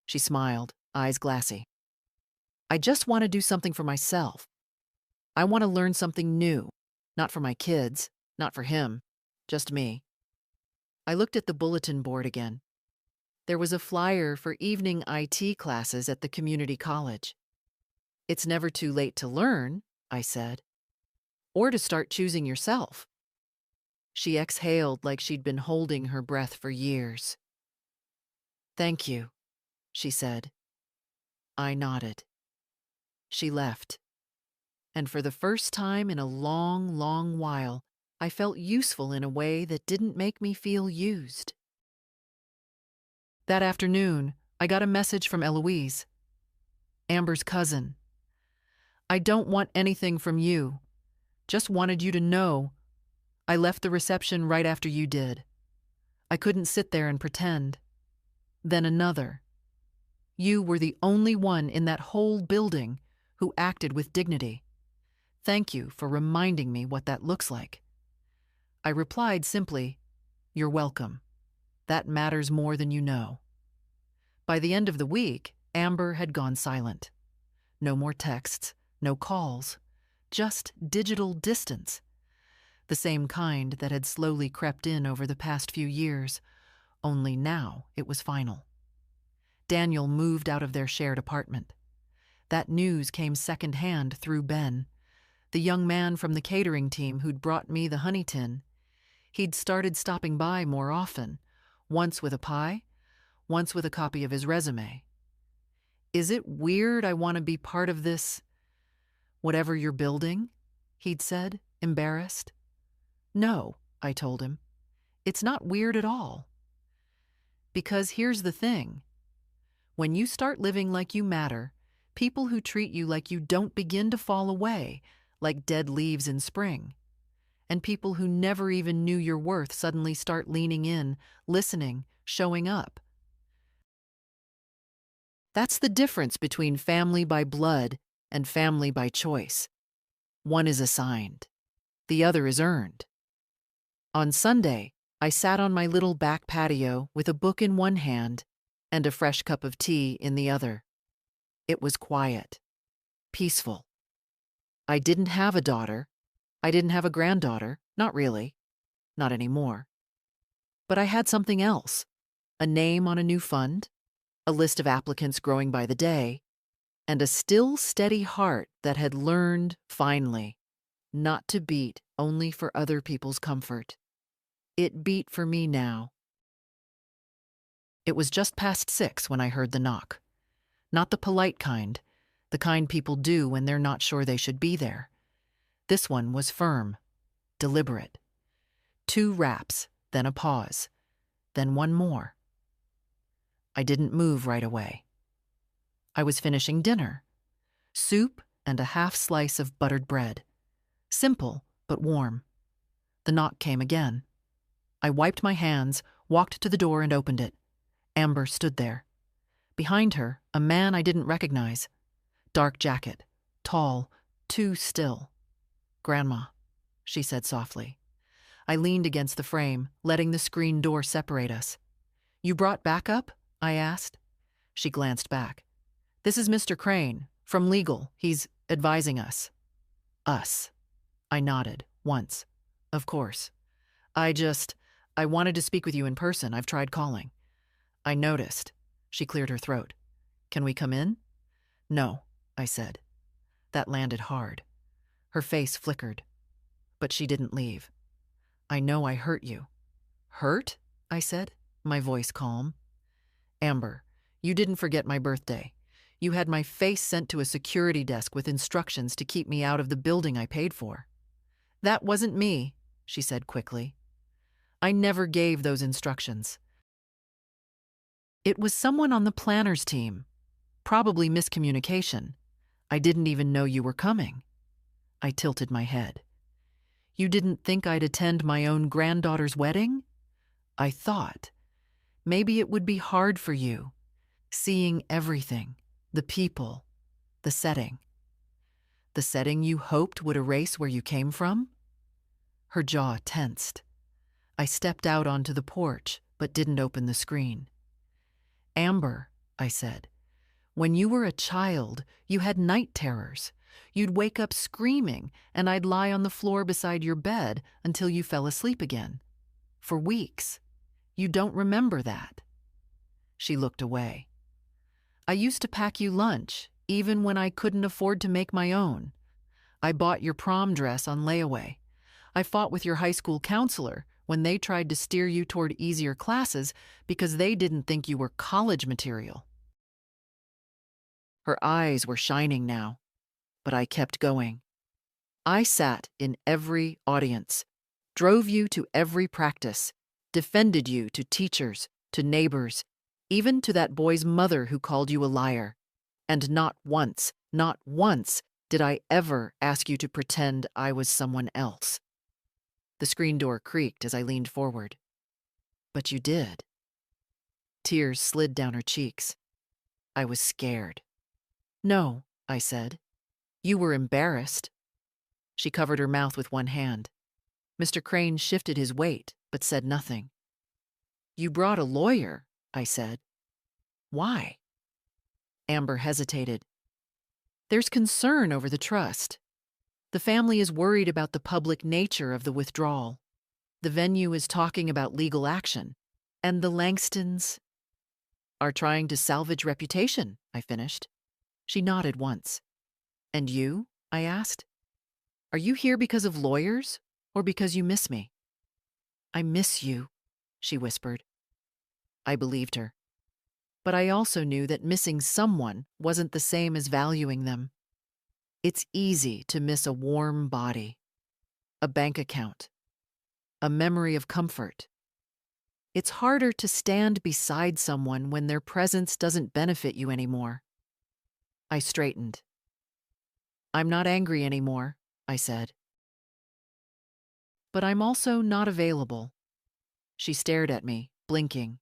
A: She smiled, eyes glassy. "I just want to do something for myself. I want to learn something new, not for my kids, not for him, just me." I looked at the bulletin board again. There was a flyer for evening IT classes at the community college. "It's never too late to learn," I said, "or to start choosing yourself." She exhaled like she'd been holding her breath for years. "Thank you," she said. I nodded. She left. And for the first time in a long, long while, I felt useful in a way that didn't make me feel used. That afternoon, I got a message from Eloise, Amber's cousin. "I don't want anything from you. Just wanted you to know. I left the reception right after you did. I couldn't sit there and pretend." Then another. "You were the only one in that whole building who acted with dignity. Thank you for reminding me what that looks like." I replied simply, "You're welcome. That matters more than you know." By the end of the week, Amber had gone silent. No more texts, no calls, just digital distance. The same kind that had slowly crept in over the past few years, only now it was final. Daniel moved out of their shared apartment. That news came secondhand through Ben, the young man from the catering team who'd brought me the honey tin. He'd started stopping by more often, once with a pie, once with a copy of his resume. "Is it weird I want to be part of this, whatever you're building?" he'd said, embarrassed. "No," I told him. "It's not weird at all. Because here's the thing. When you start living like you matter, people who treat you like you don't begin to fall away, like dead leaves in spring. And people who never even knew your worth suddenly start leaning in, listening, showing up. That's the difference between family by blood and family by choice. One is assigned. The other is earned." On Sunday, I sat on my little back patio with a book in one hand and a fresh cup of tea in the other. It was quiet, peaceful. I didn't have a daughter. I didn't have a granddaughter, not really, not anymore. But I had something else, a name on a new fund, a list of applicants growing by the day, and a still steady heart that had learned, finally, not to beat only for other people's comfort. It beat for me now. It was just past 6 when I heard the knock. Not the polite kind, the kind people do when they're not sure they should be there. This one was firm, deliberate. 2 raps, then a pause, then one more. I didn't move right away. I was finishing dinner. Soup and a half slice of buttered bread. Simple, but warm. The knock came again. I wiped my hands, walked to the door and opened it. Amber stood there. Behind her, a man I didn't recognize. Dark jacket, tall, too still. "Grandma," she said softly. I leaned against the frame, letting the screen door separate us. "You brought backup?" I asked. She glanced back. "This is Mr. Crane, from legal. He's advising us." "Us." I nodded, once. "Of course. I wanted to speak with you in person. I've tried calling." "I noticed." She cleared her throat. "Can we come in?" "No," I said. That landed hard. Her face flickered. But she didn't leave. "I know I hurt you." "Hurt?" I said, my voice calm. "Amber, you didn't forget my birthday. You had my face sent to a security desk with instructions to keep me out of the building I paid for." "That wasn't me," she said quickly. "I never gave those instructions. It was someone on the planner's team. Probably miscommunication. I didn't even know you were coming." I tilted my head. "You didn't think I'd attend my own granddaughter's wedding?" I thought. "Maybe it would be hard for you, seeing everything, the people, the setting." "The setting you hoped would erase where you came from?" Her jaw tensed. I stepped out onto the porch, but didn't open the screen. "Amber," I said, "when you were a child, you had night terrors. You'd wake up screaming, and I'd lie on the floor beside your bed until you fell asleep again. For weeks. You don't remember that." She looked away. "I used to pack you lunch, even when I couldn't afford to make my own. I bought your prom dress on layaway. I fought with your high school counselor when they tried to steer you toward easier classes because they didn't think you were college material." Her eyes were shining now, but I kept going. "I sat in every audience, drove you to every practice, defended you to teachers, to neighbors, even to that boy's mother who called you a liar. And not once did I ever ask you to pretend I was someone else." The screen door creaked as I leaned forward. "But you did." Tears slid down her cheeks. I was scared. "No," I said. "You were embarrassed." She covered her mouth with one hand. Mr. Crane shifted his weight, but said nothing. "You brought a lawyer," I said. "Why?" Amber hesitated. "There's concern over the trust. The family is worried about the public nature of the withdrawal. The venue is talking about legal action. And the Langstons are trying to salvage reputation," I finished. She nodded once. "And you?" I asked. "Are you here because of lawyers or because you miss me?" "I miss you," she whispered. I believed her. But I also knew that missing someone wasn't the same as valuing them. It's easy to miss a warm body, a bank account, a memory of comfort. It's harder to stand beside someone when their presence doesn't benefit you anymore. I straightened. "I'm not angry anymore," I said. "But I'm also not available." She stared at me, blinking.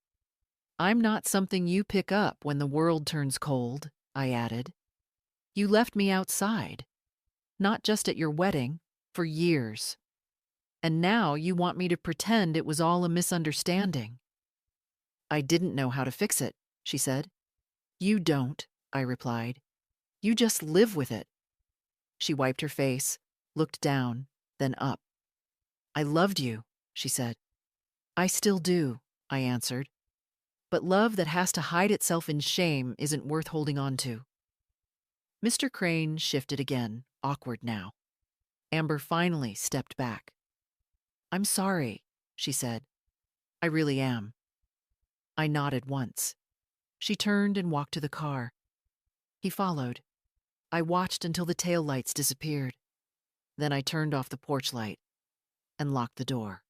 A: "I'm not something you pick up when the world turns cold," I added. "You left me outside, not just at your wedding, for years. And now you want me to pretend it was all a misunderstanding." "I didn't know how to fix it," she said. "You don't," I replied. "You just live with it." She wiped her face, looked down, then up. "I loved you," she said. "I still do," I answered. "But love that has to hide itself in shame isn't worth holding on to." Mr. Crane shifted again, awkward now. Amber finally stepped back. "I'm sorry," she said. "I really am." I nodded once. She turned and walked to the car. He followed. I watched until the taillights disappeared. Then I turned off the porch light and locked the door.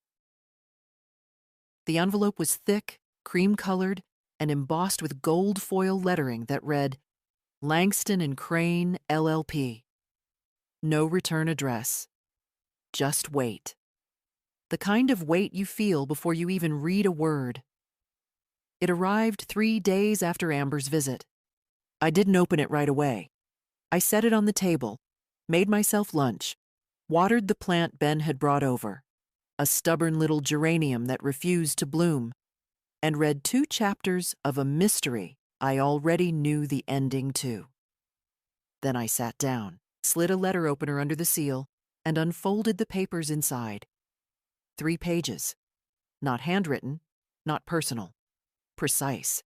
A: The envelope was thick, cream-colored, and embossed with gold foil lettering that read, Langston and Crane, LLP. No return address. Just wait. The kind of wait you feel before you even read a word. It arrived 3 days after Amber's visit. I didn't open it right away. I set it on the table, made myself lunch, watered the plant Ben had brought over, a stubborn little geranium that refused to bloom, and read 2 chapters of a mystery I already knew the ending to. Then I sat down, slid a letter opener under the seal, and unfolded the papers inside. 3 pages. Not handwritten, not personal. Precise.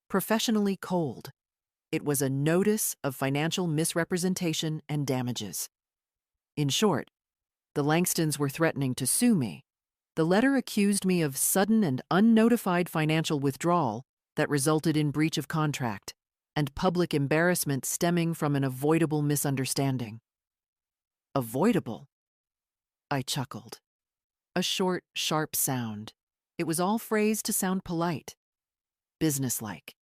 A: Professionally cold. It was a notice of financial misrepresentation and damages. In short, the Langstons were threatening to sue me. The letter accused me of sudden and unnotified financial withdrawal that resulted in breach of contract and public embarrassment stemming from an avoidable misunderstanding. Avoidable? I chuckled. A short, sharp sound. It was all phrased to sound polite, businesslike.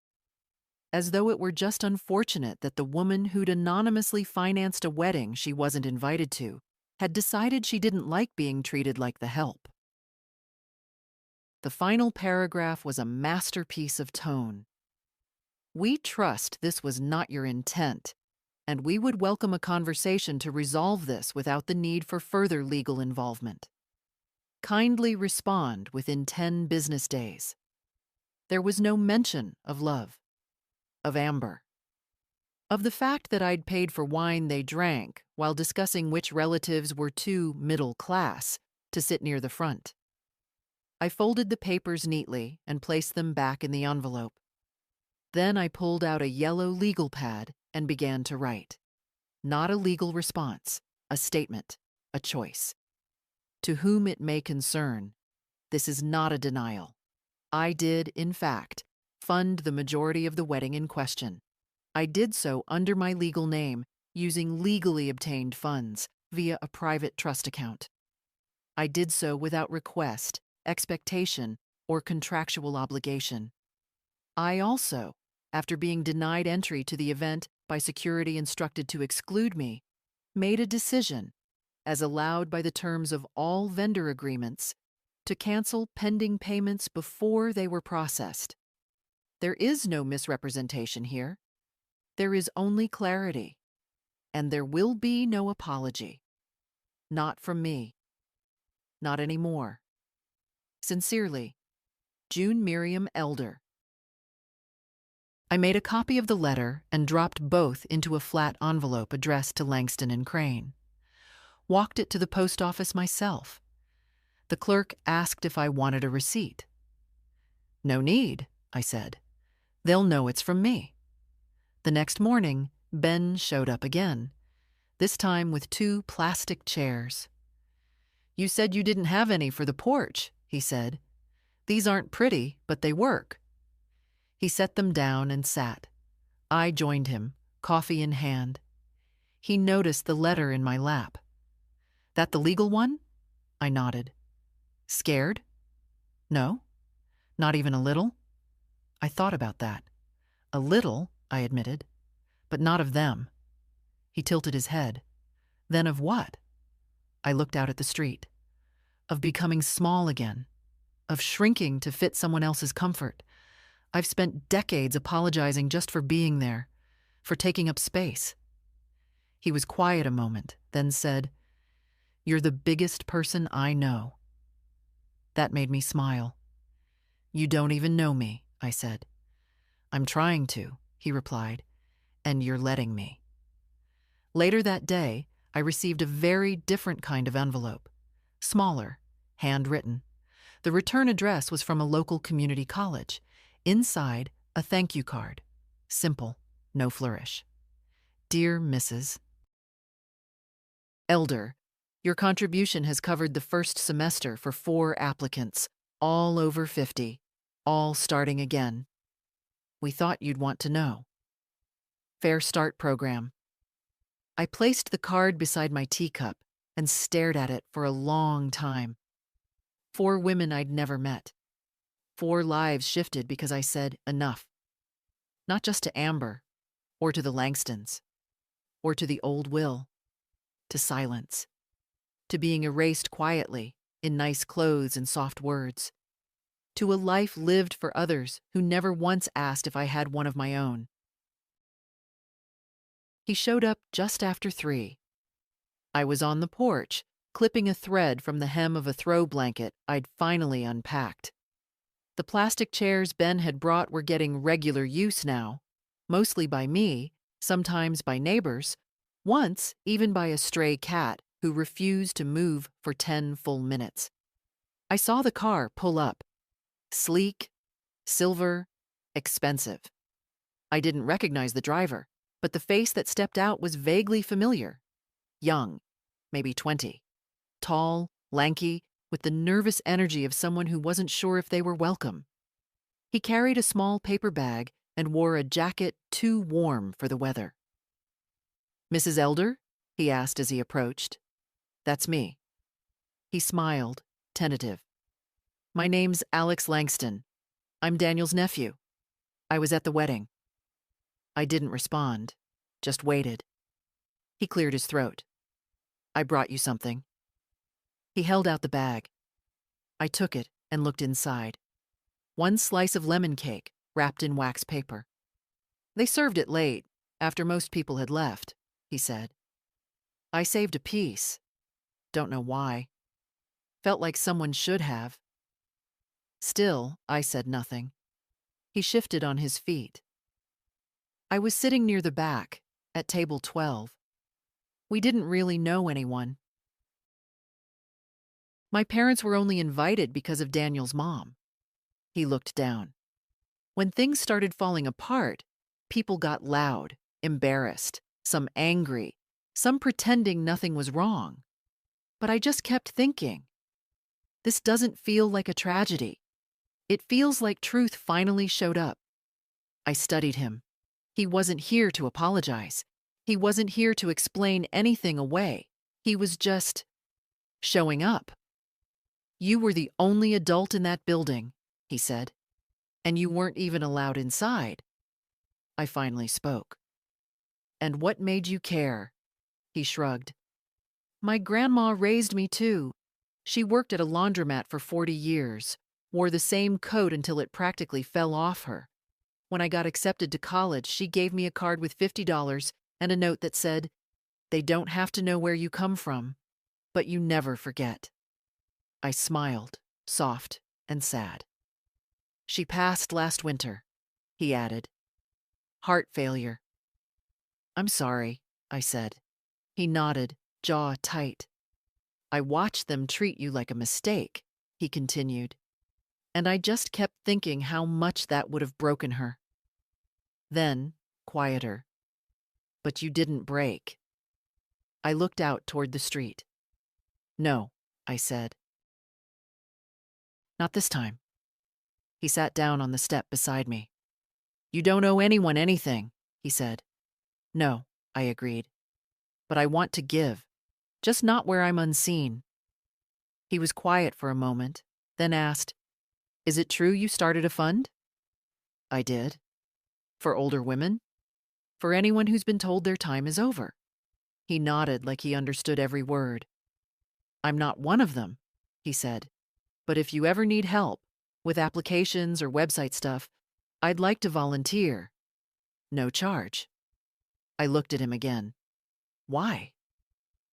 A: As though it were just unfortunate that the woman who'd anonymously financed a wedding she wasn't invited to had decided she didn't like being treated like the help. The final paragraph was a masterpiece of tone. We trust this was not your intent, and we would welcome a conversation to resolve this without the need for further legal involvement. Kindly respond within 10 business days. There was no mention of love, of Amber, of the fact that I'd paid for wine they drank while discussing which relatives were too middle class to sit near the front. I folded the papers neatly and placed them back in the envelope. Then I pulled out a yellow legal pad and began to write. Not a legal response, a statement, a choice. To whom it may concern, this is not a denial. I did, in fact, fund the majority of the wedding in question. I did so under my legal name, using legally obtained funds via a private trust account. I did so without request, expectation, or contractual obligation. I also, after being denied entry to the event by security instructed to exclude me, made a decision, as allowed by the terms of all vendor agreements, to cancel pending payments before they were processed. There is no misrepresentation here. There is only clarity, and there will be no apology. Not from me. Not anymore. Sincerely, June Miriam Elder. I made a copy of the letter and dropped both into a flat envelope addressed to Langston and Crane. Walked it to the post office myself. The clerk asked if I wanted a receipt. No need, I said. They'll know it's from me. The next morning, Ben showed up again, this time with 2 plastic chairs. You said you didn't have any for the porch, he said. These aren't pretty, but they work. He set them down and sat. I joined him, coffee in hand. He noticed the letter in my lap. That the legal one? I nodded. Scared? No? Not even a little? I thought about that. A little, I admitted, but not of them. He tilted his head. Then of what? I looked out at the street. Of becoming small again. Of shrinking to fit someone else's comfort. I've spent decades apologizing just for being there, for taking up space. He was quiet a moment, then said, You're the biggest person I know. That made me smile. You don't even know me, I said. I'm trying to, he replied, and you're letting me. Later that day, I received a very different kind of envelope. Smaller, handwritten. The return address was from a local community college. Inside, a thank you card. Simple, no flourish. Dear Mrs. Elder, your contribution has covered the first semester for 4 applicants, all over 50, all starting again. We thought you'd want to know. Fair Start Program. I placed the card beside my teacup and stared at it for a long time. 4 women I'd never met. 4 lives shifted because I said enough. Not just to Amber, or to the Langstons, or to the old Will, to silence, to being erased quietly, in nice clothes and soft words, to a life lived for others who never once asked if I had one of my own. He showed up just after 3. I was on the porch, clipping a thread from the hem of a throw blanket I'd finally unpacked. The plastic chairs Ben had brought were getting regular use now, mostly by me, sometimes by neighbors, once even by a stray cat who refused to move for 10 full minutes. I saw the car pull up. Sleek, silver, expensive. I didn't recognize the driver, but the face that stepped out was vaguely familiar. Young, maybe 20. Tall, lanky, with the nervous energy of someone who wasn't sure if they were welcome. He carried a small paper bag and wore a jacket too warm for the weather. "Mrs. Elder?" he asked as he approached. "That's me." He smiled, tentative. "My name's Alex Langston. I'm Daniel's nephew. I was at the wedding." I didn't respond, just waited. He cleared his throat. "I brought you something." He held out the bag. I took it and looked inside. 1 slice of lemon cake wrapped in wax paper. "They served it late, after most people had left," he said. I saved a piece. Don't know why. Felt like someone should have. Still, I said nothing. He shifted on his feet. I was sitting near the back, at table 12. We didn't really know anyone. My parents were only invited because of Daniel's mom. He looked down. When things started falling apart, people got loud, embarrassed, some angry, some pretending nothing was wrong. But I just kept thinking, this doesn't feel like a tragedy. It feels like truth finally showed up. I studied him. He wasn't here to apologize. He wasn't here to explain anything away. He was just showing up. "You were the only adult in that building," he said, "and you weren't even allowed inside." I finally spoke. "And what made you care?" He shrugged. "My grandma raised me too. She worked at a laundromat for 40 years, wore the same coat until it practically fell off her. When I got accepted to college, she gave me a card with $50 and a note that said, 'They don't have to know where you come from, but you never forget.'" I smiled, soft and sad. "She passed last winter," he added. "Heart failure." "I'm sorry," I said. He nodded, jaw tight. "I watched them treat you like a mistake," he continued. "And I just kept thinking how much that would have broken her." Then, quieter. "But you didn't break." I looked out toward the street. "No," I said. "Not this time." He sat down on the step beside me. "You don't owe anyone anything," he said. "No," I agreed. "But I want to give, just not where I'm unseen." He was quiet for a moment, then asked, "Is it true you started a fund?" I did. "For older women? For anyone who's been told their time is over?" He nodded like he understood every word. "I'm not one of them," he said. "But if you ever need help, with applications or website stuff, I'd like to volunteer. No charge." I looked at him again. "Why?"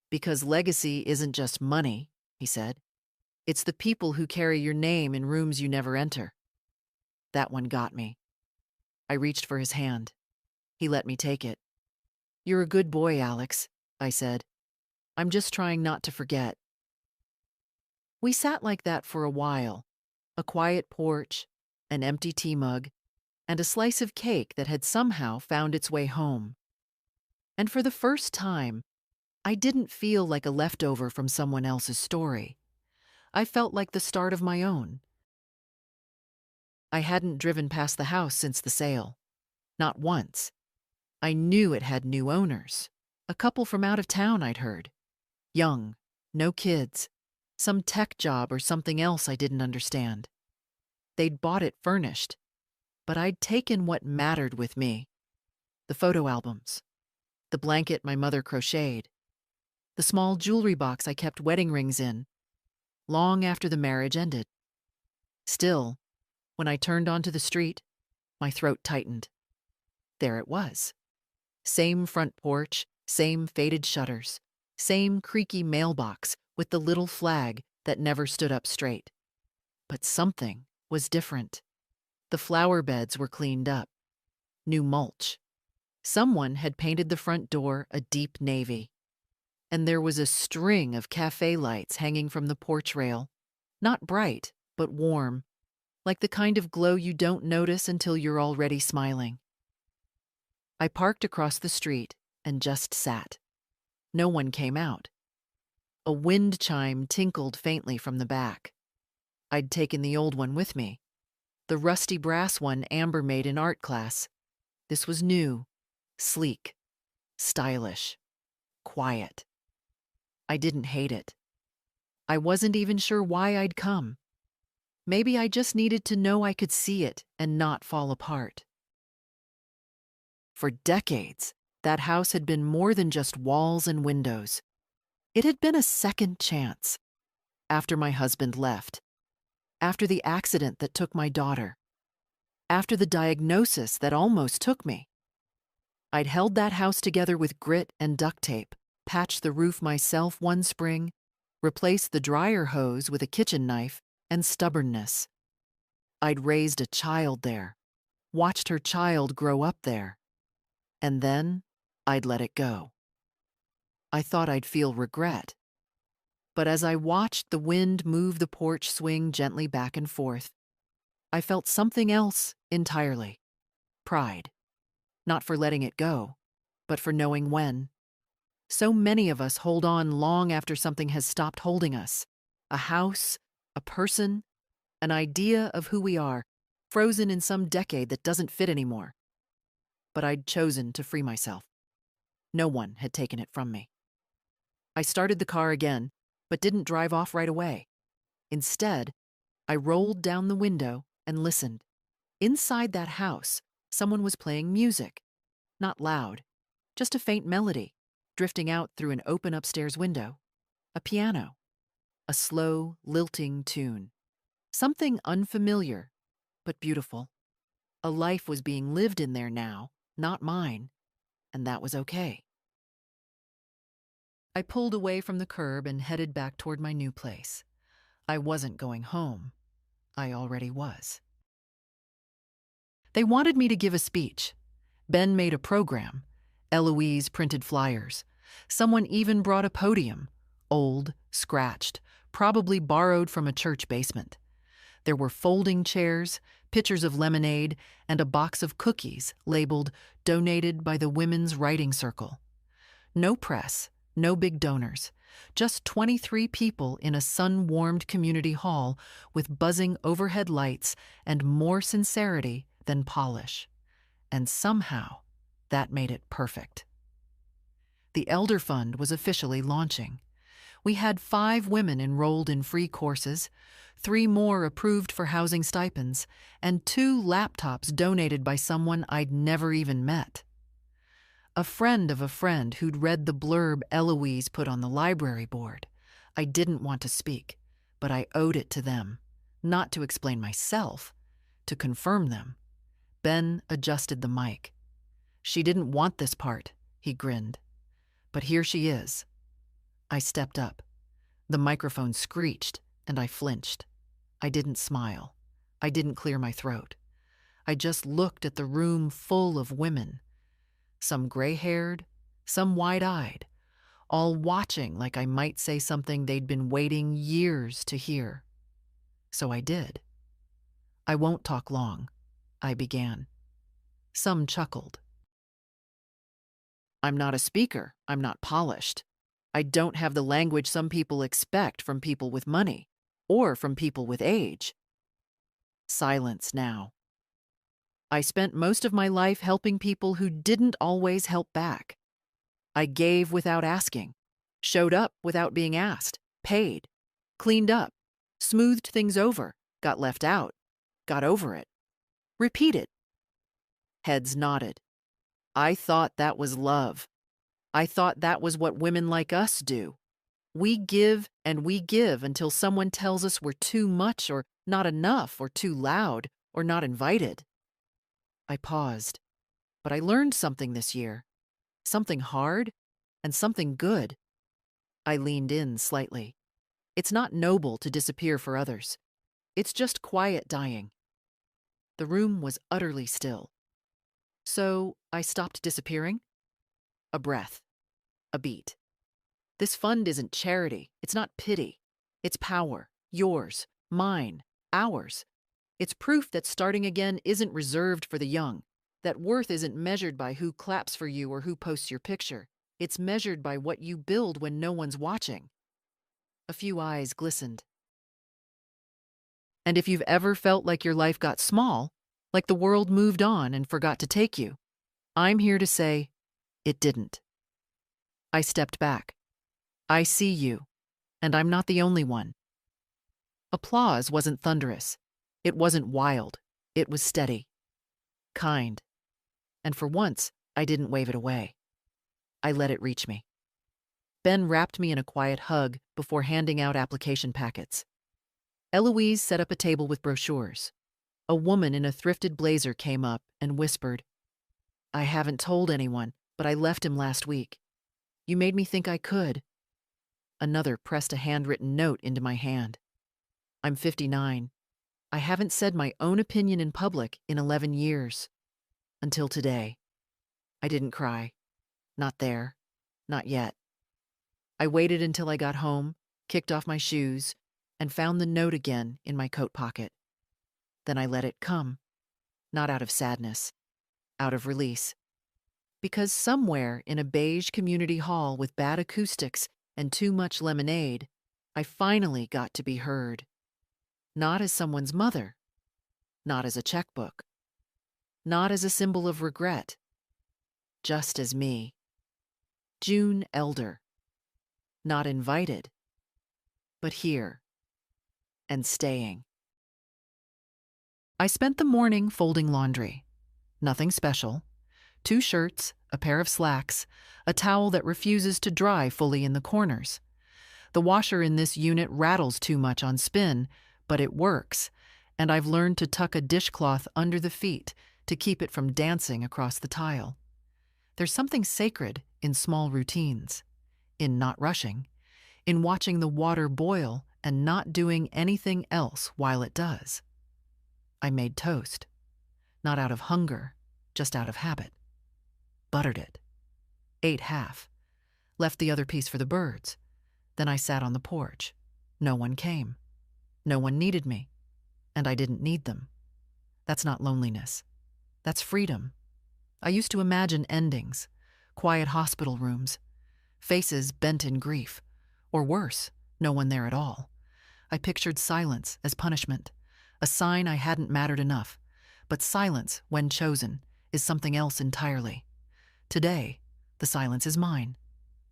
A: "Because legacy isn't just money," he said. "It's the people who carry your name in rooms you never enter." That one got me. I reached for his hand. He let me take it. "You're a good boy, Alex," I said. "I'm just trying not to forget." We sat like that for a while. A quiet porch, an empty tea mug, and a slice of cake that had somehow found its way home. And for the first time, I didn't feel like a leftover from someone else's story. I felt like the start of my own. I hadn't driven past the house since the sale. Not once. I knew it had new owners. A couple from out of town, I'd heard. Young, no kids. Some tech job or something else I didn't understand. They'd bought it furnished, but I'd taken what mattered with me: the photo albums, the blanket my mother crocheted, the small jewelry box I kept wedding rings in, long after the marriage ended. Still, when I turned onto the street, my throat tightened. There it was. Same front porch, same faded shutters, same creaky mailbox with the little flag that never stood up straight. But something was different. The flower beds were cleaned up. New mulch. Someone had painted the front door a deep navy. And there was a string of cafe lights hanging from the porch rail. Not bright, but warm, like the kind of glow you don't notice until you're already smiling. I parked across the street and just sat. No one came out. A wind chime tinkled faintly from the back. I'd taken the old one with me, the rusty brass one Amber made in art class. This was new, sleek, stylish, quiet. I didn't hate it. I wasn't even sure why I'd come. Maybe I just needed to know I could see it and not fall apart. For decades, that house had been more than just walls and windows. It had been a second chance. After my husband left, after the accident that took my daughter, after the diagnosis that almost took me, I'd held that house together with grit and duct tape, patched the roof myself one spring, replaced the dryer hose with a kitchen knife, and stubbornness. I'd raised a child there, watched her child grow up there, and then I'd let it go. I thought I'd feel regret. But as I watched the wind move the porch swing gently back and forth, I felt something else entirely. Pride. Not for letting it go, but for knowing when. So many of us hold on long after something has stopped holding us. A house, a person, an idea of who we are, frozen in some decade that doesn't fit anymore. But I'd chosen to free myself. No one had taken it from me. I started the car again, but didn't drive off right away. Instead, I rolled down the window and listened. Inside that house, someone was playing music. Not loud, just a faint melody, drifting out through an open upstairs window. A piano. A slow, lilting tune. Something unfamiliar, but beautiful. A life was being lived in there now, not mine, and that was okay. I pulled away from the curb and headed back toward my new place. I wasn't going home. I already was. They wanted me to give a speech. Ben made a program. Eloise printed flyers. Someone even brought a podium. Old, scratched, probably borrowed from a church basement. There were folding chairs, pitchers of lemonade, and a box of cookies labeled "Donated by the Women's Writing Circle." No press. No big donors, just 23 people in a sun-warmed community hall with buzzing overhead lights and more sincerity than polish. And somehow, that made it perfect. The Elder Fund was officially launching. We had 5 women enrolled in free courses, 3 more approved for housing stipends, and 2 laptops donated by someone I'd never even met. A friend of a friend who'd read the blurb Eloise put on the library board. I didn't want to speak, but I owed it to them, not to explain myself, to confirm them. Ben adjusted the mic. "She didn't want this part," he grinned. "But here she is." I stepped up. The microphone screeched, and I flinched. I didn't smile. I didn't clear my throat. I just looked at the room full of women. Some gray-haired, some wide-eyed, all watching like I might say something they'd been waiting years to hear. So I did. "I won't talk long," I began. Some chuckled. "I'm not a speaker. I'm not polished. I don't have the language some people expect from people with money, or from people with age." Silence now. I spent most of my life helping people who didn't always help back. I gave without asking, showed up without being asked, paid, cleaned up, smoothed things over, got left out, Got over it. Repeat it. Heads nodded. I thought that was love. I thought that was what women like us do. We give and we give until someone tells us we're too much or not enough or too loud or not invited. I paused, but I learned something this year. Something hard and something good. I leaned in slightly. It's not noble to disappear for others. It's just quiet dying. The room was utterly still. So I stopped disappearing. A breath. A beat. This fund isn't charity. It's not pity. It's power. Yours. Mine. Ours. It's proof that starting again isn't reserved for the young, that worth isn't measured by who claps for you or who posts your picture. It's measured by what you build when no one's watching. A few eyes glistened. And if you've ever felt like your life got small, like the world moved on and forgot to take you, I'm here to say, it didn't. I stepped back. I see you, and I'm not the only one. Applause wasn't thunderous. It wasn't wild. It was steady. Kind. And for once, I didn't wave it away. I let it reach me. Ben wrapped me in a quiet hug before handing out application packets. Eloise set up a table with brochures. A woman in a thrifted blazer came up and whispered, I haven't told anyone, but I left him last week. You made me think I could. Another pressed a handwritten note into my hand. I'm 59. I haven't said my own opinion in public in 11 years. Until today. I didn't cry. Not there. Not yet. I waited until I got home, kicked off my shoes, and found the note again in my coat pocket. Then I let it come. Not out of sadness. Out of release. Because somewhere in a beige community hall with bad acoustics and too much lemonade, I finally got to be heard. Not as someone's mother. Not as a checkbook. Not as a symbol of regret. Just as me. June Elder. Not invited. But here. And staying. I spent the morning folding laundry. Nothing special. 2 shirts, a pair of slacks, a towel that refuses to dry fully in the corners. The washer in this unit rattles too much on spin, but it works, and I've learned to tuck a dishcloth under the feet to keep it from dancing across the tile. There's something sacred in small routines, in not rushing, in watching the water boil and not doing anything else while it does. I made toast, not out of hunger, just out of habit. Buttered it. Ate half. Left the other piece for the birds. Then I sat on the porch. No one came. No one needed me. And I didn't need them. That's not loneliness. That's freedom. I used to imagine endings, quiet hospital rooms, faces bent in grief, or worse, no one there at all. I pictured silence as punishment, a sign I hadn't mattered enough. But silence, when chosen, is something else entirely. Today, the silence is mine.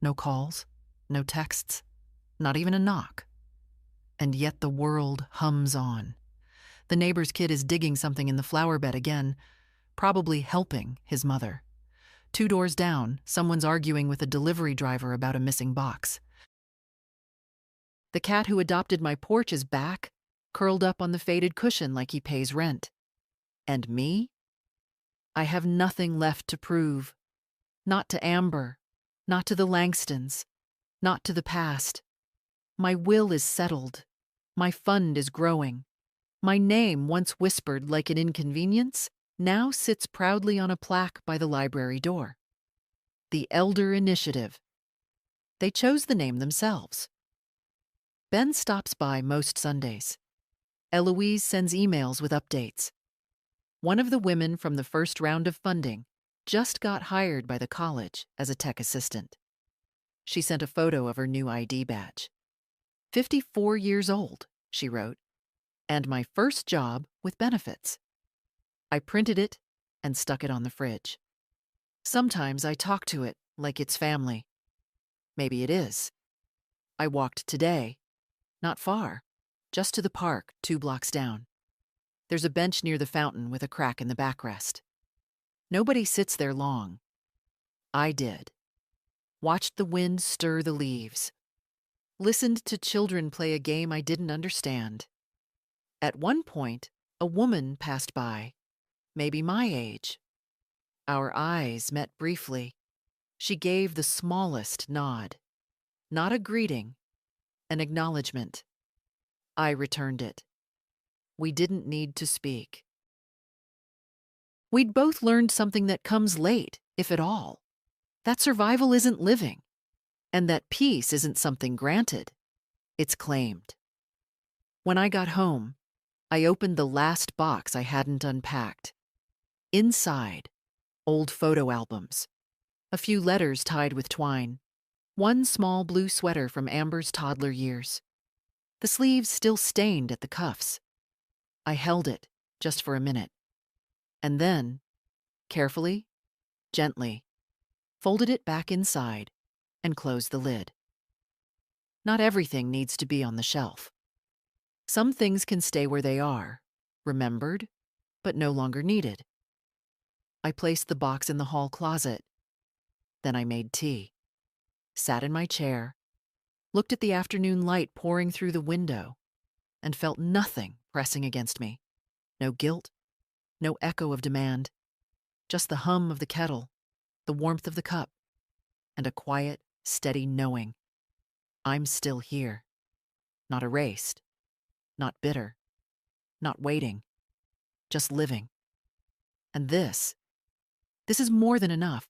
A: No calls, no texts, not even a knock. And yet the world hums on. The neighbor's kid is digging something in the flower bed again, probably helping his mother. 2 doors down, someone's arguing with a delivery driver about a missing box. The cat who adopted my porch is back, curled up on the faded cushion like he pays rent. And me? I have nothing left to prove. Not to Amber, not to the Langstons, not to the past. My will is settled. My fund is growing. My name, once whispered like an inconvenience, now sits proudly on a plaque by the library door. The Elder Initiative. They chose the name themselves. Ben stops by most Sundays. Eloise sends emails with updates. One of the women from the first round of funding just got hired by the college as a tech assistant. She sent a photo of her new ID badge. 54 years old, she wrote, and my first job with benefits. I printed it and stuck it on the fridge. Sometimes I talk to it like it's family. Maybe it is. I walked today, not far, just to the park 2 blocks down. There's a bench near the fountain with a crack in the backrest. Nobody sits there long. I did. Watched the wind stir the leaves. Listened to children play a game I didn't understand. At one point, a woman passed by, maybe my age. Our eyes met briefly. She gave the smallest nod. Not a greeting, an acknowledgement. I returned it. We didn't need to speak. We'd both learned something that comes late, if at all. That survival isn't living, and that peace isn't something granted. It's claimed. When I got home, I opened the last box I hadn't unpacked. Inside, old photo albums, a few letters tied with twine, one small blue sweater from Amber's toddler years. The sleeves still stained at the cuffs. I held it just for a minute, and then, carefully, gently, folded it back inside and closed the lid. Not everything needs to be on the shelf. Some things can stay where they are, remembered, but no longer needed. I placed the box in the hall closet. Then I made tea, sat in my chair, looked at the afternoon light pouring through the window, and felt nothing pressing against me. No guilt, no echo of demand, just the hum of the kettle, the warmth of the cup, and a quiet, steady knowing. I'm still here. Not erased, not bitter, not waiting, just living. And this is more than enough.